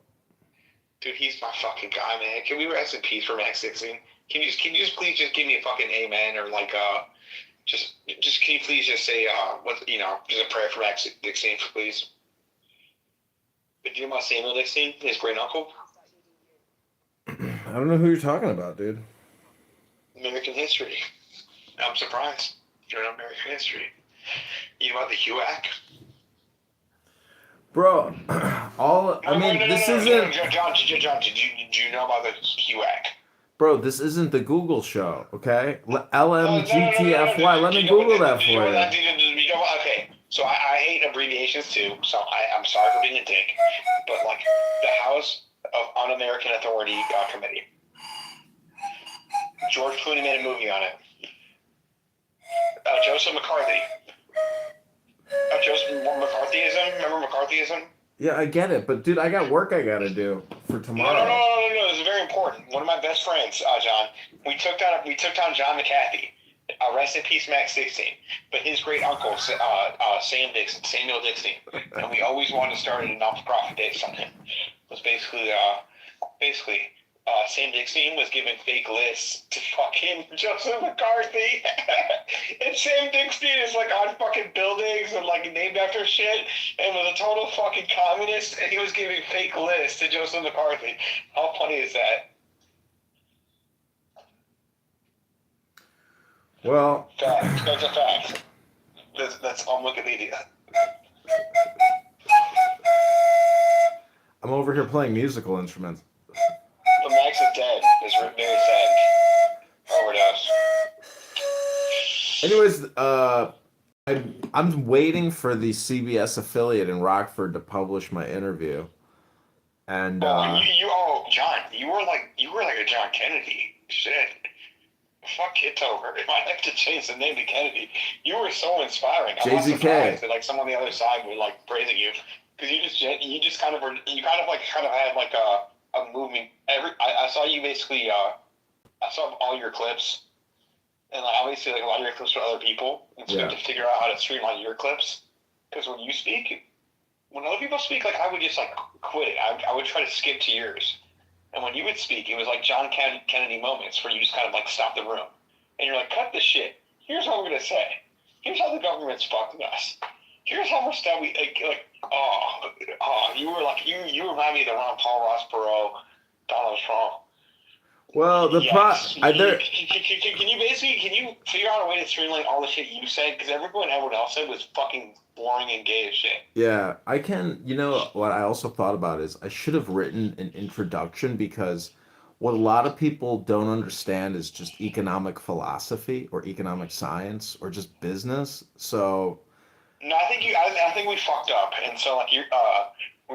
Dude, he's my fucking guy, man. Can we rest in peace for Max 16? Can you just please just give me a fucking amen or like just can you please just say just a prayer for Max 16, please? But do you know about Samuel 16, his great uncle? I don't know who you're talking about, dude. American history. I'm surprised. You're in American history. You know about the HUAC? Bro, this isn't. John, did you know about the HUAC? Bro, this isn't the Google show, okay? No. LMGTFY. Let me Google that for you. Okay, so I hate abbreviations too, so I'm sorry for being a dick, but like the House of Un-American Authority Committee. George Clooney made a movie on it. Joseph McCarthy. Joseph McCarthyism? Remember McCarthyism? Yeah, I get it, but dude, I got work I gotta do for tomorrow. No. This is very important. One of my best friends, John, we took down John McCarthy. Rest in peace, Max 16. But his great uncle, Samuel Dixon, and we always wanted to start a non-profit based on him. Was basically Sam Dixon was giving fake lists to fucking Joseph McCarthy. And Sam Dixon is like on fucking buildings and like named after shit and was a total fucking communist and he was giving fake lists to Joseph McCarthy. How funny is that? Well, Fact. That's a fact. That's on Wikipedia. I'm over here playing musical instruments. But Max is dead. It's very sad. Overdose. Anyways, I'm waiting for the CBS affiliate in Rockford to publish my interview. And John, you were like a John Kennedy. Shit. Fuck Kitover. If I have to change the name to Kennedy, you were so inspiring. I'm not surprised that like someone on the other side were like praising you because you kind of had like a movement. I saw you basically. I saw all your clips, and like, obviously like a lot of your clips for other people. It's good to figure out how to streamline your clips because when you speak, when other people speak, like I would just like quit. I would try to skip to yours. And when you would speak, it was like John Kennedy moments where you just kind of like stop the room. And you're like, cut the shit. Here's what we're going to say. Here's how the government's fucking us. Here's how much that we, you were like, you remind me of the Ron Paul, Ross Perot, Donald Trump. well, Can you figure out a way to streamline all the shit you said? Because everyone else said was fucking boring and gay as shit. Yeah, I can. You know what I also thought about is I should have written an introduction because what a lot of people don't understand is just economic philosophy or economic science or just business. So, No, I think we fucked up, and so like we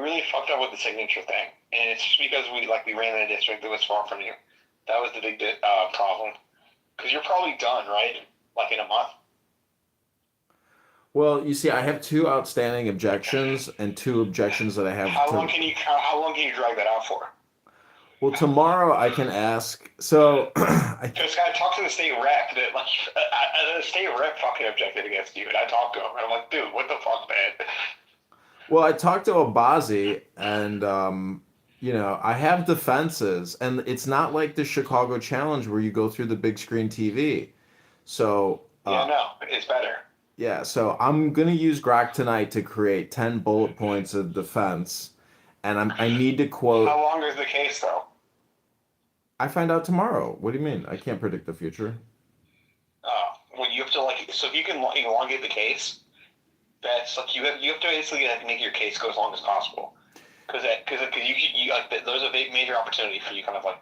really fucked up with the signature thing, and it's just because we ran in a district that was far from you. That was the big problem. Because you're probably done, right? Like in a month. well, you see, I have two outstanding objections and two objections that I have How to. long can you drag that out for? Well, tomorrow I can ask. So, Just gotta talk to the state rep that like the state rep fucking objected against you, and I talked to him, and I'm like, dude, what the fuck, man? well, I talked to Abazi, and I have defenses, and it's not like the Chicago Challenge where you go through the big screen TV. So, Yeah, no, it's better. Yeah, so I'm gonna use Grok tonight to create 10 bullet points of defense, and I need to How quote. long is the case though? I find out tomorrow. What do you mean? I can't predict the future. Well, you have to like, so if you can elongate the case, that's like you have to basically make your case go as long as possible, because you like there's a big major opportunity for you kind of like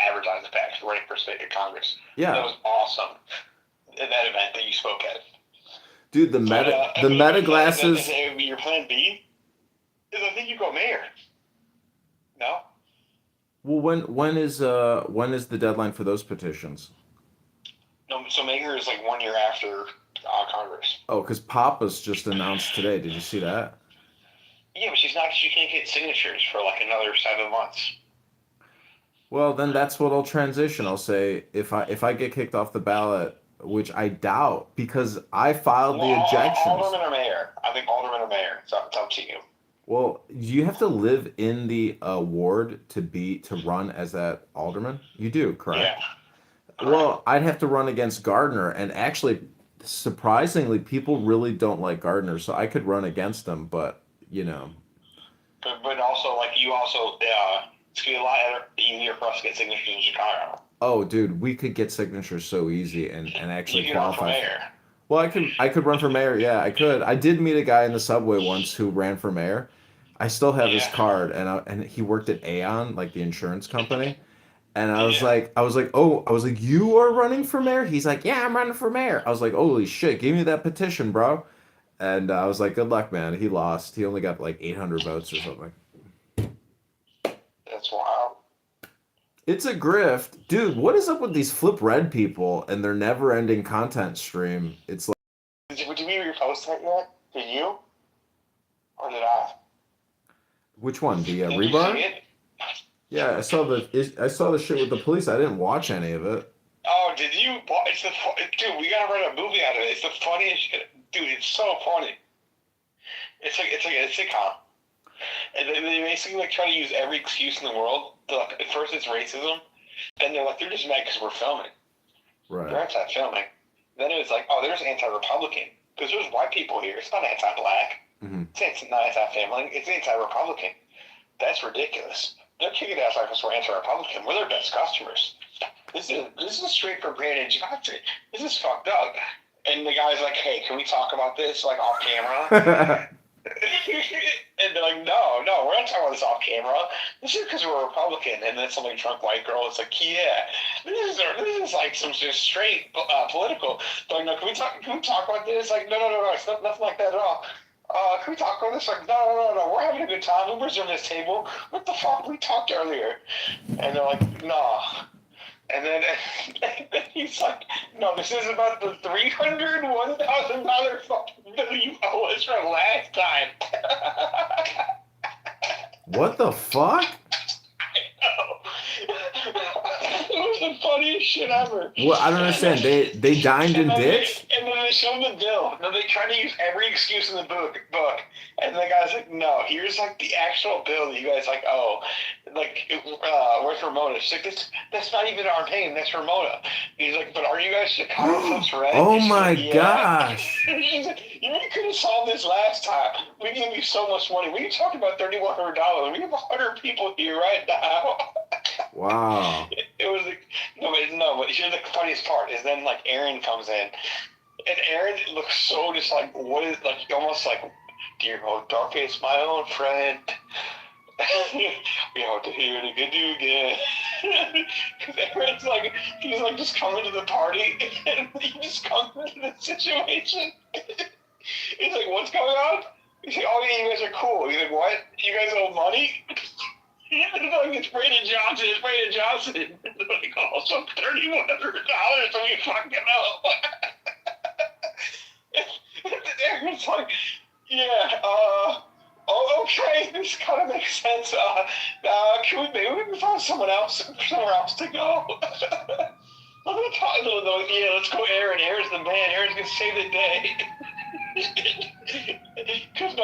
advertise the fact for running for state Congress. Yeah. That was awesome. That event that you spoke at. Dude, the meta glasses. Is that your plan B? Is I think you go mayor. No. Well, when is the deadline for those petitions? No. So mayor is like 1 year after Congress. Oh, because Papa's just announced today. Did you see that? Yeah, but she can't get signatures for like another 7 months. Well, then that's what I'll transition. I'll say if I get kicked off the ballot, which I doubt, because I filed the objections. Alderman or mayor? I think alderman or mayor. It's up to you. Well, you have to live in the ward to run as that alderman. You do, correct? Yeah. Well, I'd have to run against Gardner, and actually, surprisingly, people really don't like Gardner, so I could run against him, but you know. But also, like, it's gonna be a lot easier for us to get signatures in Chicago. Oh, dude, we could get signatures so easy and actually You can run for qualify. mayor. Well, I could run for mayor. Yeah, I could. I did meet a guy in the subway once who ran for mayor. I still have his Yeah. card, and he worked at Aon, like the insurance company. And I was Yeah. like, you are running for mayor? He's like, yeah, I'm running for mayor. I was like, holy shit, give me that petition, bro. And I was like, good luck, man. He lost. He only got like 800 votes or something. That's wild. It's a grift. Dude, what is up with these Flip Red people and their never-ending content stream? It's like, Did you read your post that yet? Did you? Or did I? which one? The Did you rebar? see it? Yeah, I saw the shit with the police. I didn't watch any of it. Oh, did you? Dude, we gotta write a movie out of it. It's the funniest shit. Dude, it's so funny. It's like a sitcom. And they basically like try to use every excuse in the world. Like, at first it's racism, and they're just mad because we're filming. They're Right. anti-filming. Then it was like, oh, there's anti-Republican because there's white people here. It's not anti-black. Mm-hmm. It's not anti-family. It's anti-Republican. That's ridiculous. They're kicking ass like us. We're anti-Republican. We're their best customers. This is straight from Brandon Johnson. This is fucked up. And the guy's like, hey, can we talk about this like off camera? And they're like, no, we're not talking about this off camera. This is because we're a Republican. And then some like drunk white girl is like, yeah, this is like some just straight political. They're like, no, can we talk about this? Like, no, it's nothing like that at all. Can we talk about this? Like, no, we're having a good time. We're reserving this table. What the fuck? We talked earlier. And they're like, no. And then he's like, no, this is about the $301,000 fucking bill you owe us from last time. What the fuck? It was the funniest shit ever. Well, I don't understand. They dined and ditched? And then they showed him the bill. No, they try to use every excuse in the book. And the guy's like, no, here's like the actual bill that you guys like owe. Like, where's Ramona? She's like, that's not even our name. That's Ramona. He's like, but are you guys Chicago folks, right? Oh She's my like, yeah. gosh. She's like, you could have solved this last time. We gave you so much money. We talked about $3,100. We have 100 people here right now. Wow. It was like, but here's the funniest part is then like Aaron comes in, and Aaron looks so just like, what is, like, almost like, dear old darkest my old friend. We hope to hear it again, again. Because Aaron's like, he's like just coming to the party, and he just comes into the situation. He's like, what's going on? He's like, oh yeah, you guys are cool. He's like, what? You guys owe money? It's Brandon Johnson. They're like, oh, some $3,100 so we fucking know. Aaron's like, yeah, okay, this kind of makes sense. Maybe we can find somewhere else to go. Let's go, Aaron. Aaron's the man. Aaron's gonna save the day. Because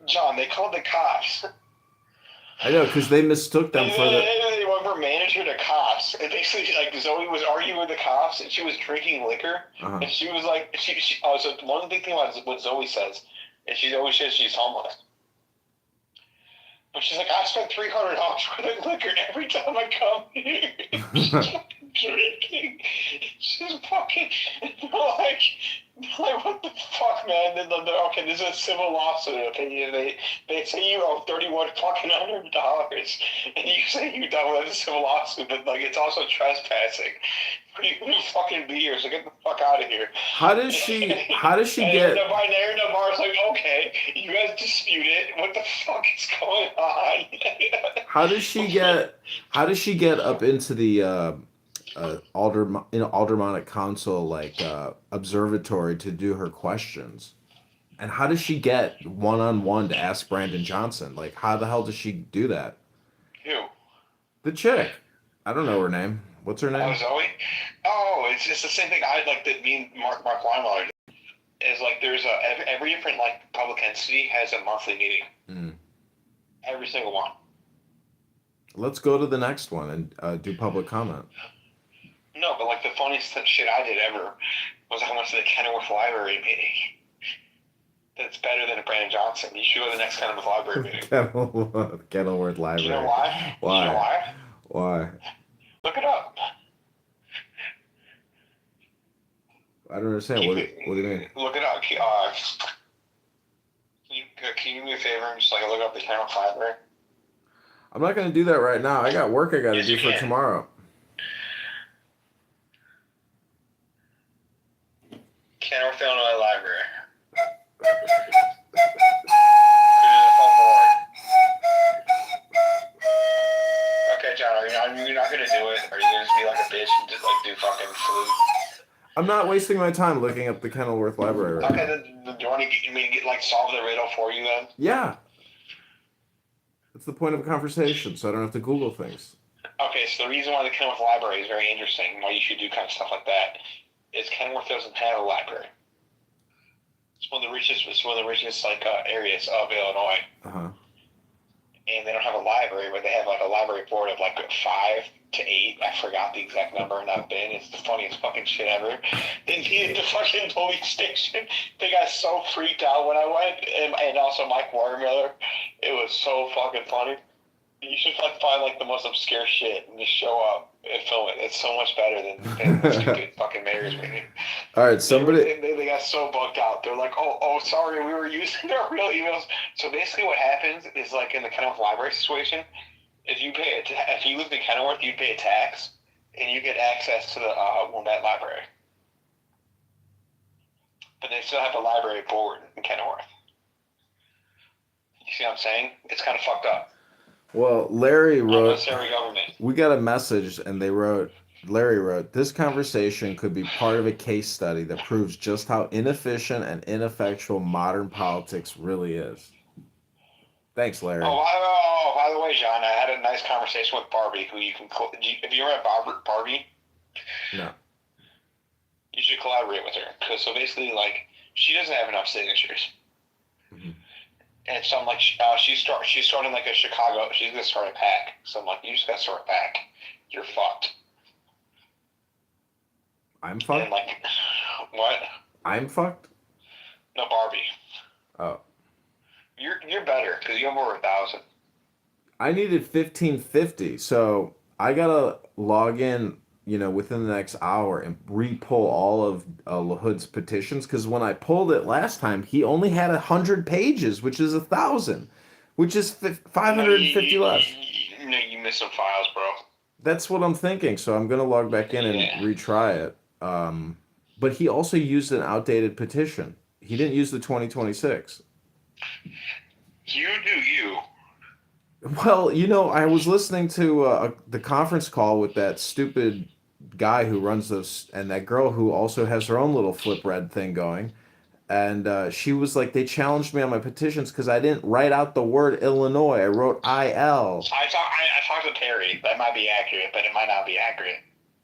John, they called the cops. I know, because they mistook them for the. They went from manager to cops. And basically, like, Zoe was arguing with the cops, and she was drinking liquor. Uh-huh. And she was like, so one big thing about what Zoe says, is she always says she's homeless. But she's like, I spend $300 worth of liquor every time I come here. She's fucking drinking. She's fucking like, what the fuck, man? Okay, this is a civil lawsuit. Okay, they say you owe $3,100, and you say you done with a civil lawsuit, but like it's also trespassing. You fucking be here, so get the fuck out of here. How does she get? And the bar's like, okay, you guys dispute it. What the fuck is going on? How does she get? How does she get up into the Aldermonic Council observatory to do her questions? And how does she get one-on-one to ask Brandon Johnson? Like, how the hell does she do that? Who? The chick. I don't know her name. What's her name? Oh, Zoe? Oh, it's just the same thing I like that me and Mark Weinmiller did. Is like there's every different like public entity has a monthly meeting. Mm. Every single one. Let's go to the next one and do public comment. No, but like the funniest shit I did ever was I went to the Kenilworth Library meeting. That's better than a Brandon Johnson. You should go to the next Kenilworth Library meeting. Kenilworth Library. Do you know why? Why? Do you know why? Why? Look it up. I don't understand. What do you mean? Look it up. Can you do me a favor and just like look up the Kenilworth Library? I'm not going to do that right now. I got work I got to do for tomorrow. Kenilworth, Illinois Library. Okay, John, you're not gonna do it? Are you gonna just be like a bitch and just like do fucking flute? I'm not wasting my time looking up the Kenilworth Library right now. Okay, then do you want me to get, like solve the riddle for you then? Yeah. That's the point of a conversation, so I don't have to Google things. Okay, so the reason why the Kenilworth Library is very interesting, why you should do kind of stuff like that, is Kenilworth doesn't have a library. It's one of the richest like areas of Illinois. Uh-huh. And they don't have a library, but they have like a library board of like 5 to 8. I forgot the exact number, and I've been. It's the funniest fucking shit ever. They needed the fucking police station. They got so freaked out when I went, and also Mike Watermiller. It was so fucking funny. You should like find like the most obscure shit and just show up and film it. It's so much better than the stupid fucking mayor's meeting. All right, somebody. They got so bugged out. They're like, oh, sorry, we were using our real emails. So basically, what happens is like in the Kenilworth Library situation, if you live in Kenilworth, you pay a tax and you get access to the that library. But they still have a library board in Kenilworth. You see what I'm saying? It's kind of fucked up. Well, Larry wrote. Unnecessary government. We got a message, and Larry wrote, this conversation could be part of a case study that proves just how inefficient and ineffectual modern politics really is. Thanks, Larry. By the way, John, I had a nice conversation with Barbie, who you can. Have you ever met Barbie? No. You should collaborate with her, because so basically, like, she doesn't have enough signatures. Mm-hmm. And so I'm like, she's starting like a Chicago. She's gonna start a PAC. So I'm like, you just gotta start a PAC. You're fucked. I'm fucked? And like, what? I'm fucked? No, Barbie. Oh. You're better because you have over 1,000. I needed 1550, so I gotta log in, within the next hour and re-pull all of LaHood's petitions, because when I pulled it last time, he only had 100 pages, which is 1,000, which is 550 less. No, you missed some files, bro. That's what I'm thinking, so I'm gonna log back in and retry it. But he also used an outdated petition. He didn't use the 2026. You do you. Well, I was listening to the conference call with that stupid guy who runs those, and that girl who also has her own little flip red thing going. And she was like, they challenged me on my petitions because I didn't write out the word Illinois. I wrote IL. I talked to Terry. That might be accurate, but it might not be accurate.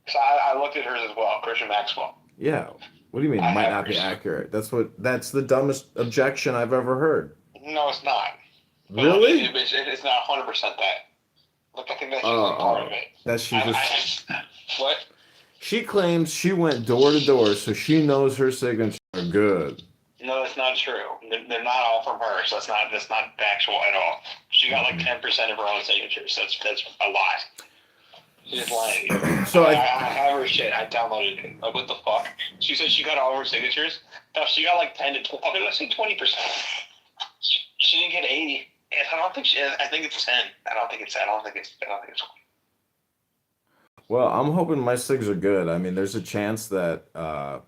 So I looked at hers as well, Christian Maxwell. Yeah. What do you mean, it might not be accurate? That's the dumbest objection I've ever heard. No, it's not. But Really? it's not 100% that. Like, I think that's just like part of it. That she I just. just what? She claims she went door to door, so she knows her signatures are good. No, that's not true. They're not all from her, so that's not factual at all. She got like 10% of her own signatures. That's a lot. She's just lying. So I have her shit. I downloaded it. Like, what the fuck? She said she got all of her signatures. No, she got like 10 to 12. Okay, let's say 20%. She didn't get 80. And I don't think she. I think it's 10. I don't think it's 20. well, I'm hoping my sigs are good. I mean, there's a chance that No.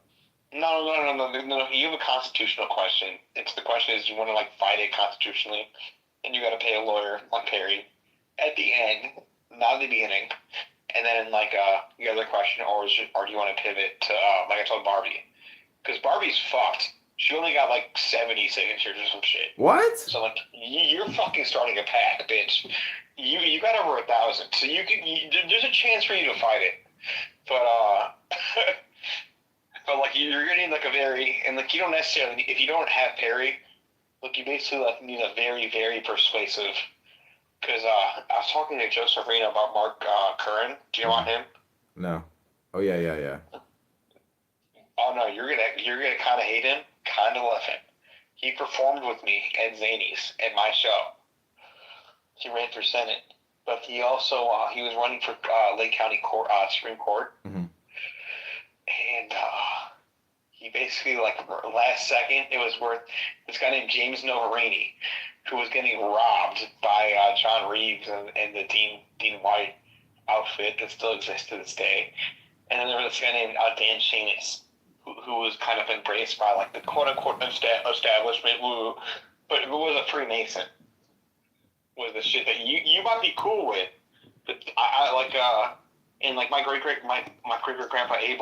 You have a constitutional question. It's the question is you want to like fight it constitutionally, and you got to pay a lawyer like Perry at the end, not at the beginning, and then like the other question, or do you want to pivot to like I told Barbie, because Barbie's fucked. She only got like 70 signatures or some shit. what? So like you're fucking starting a pack, bitch. You got over 1,000, so there's a chance for you to fight it, but but like you're gonna need like a very and like you don't necessarily if you don't have Perry, like you basically like need a very very persuasive. Because I was talking to Joseph Reno about Mark Curran. Do you know about him? No. Oh yeah. Oh no, you're gonna kind of hate him, kind of love him. He performed with me at Zany's at my show. He ran for Senate, but he also he was running for Lake County Court, Supreme Court, Mm-hmm. and he basically like last second it was worth this guy named James Novarini, who was getting robbed by John Reeves and the Dean White outfit that still exists to this day, and then there was this guy named Dan Shanis, who was kind of embraced by like the quote unquote establishment, but who was a Freemason. Was the shit that you might be cool with, but I like and like my great grandpa Abel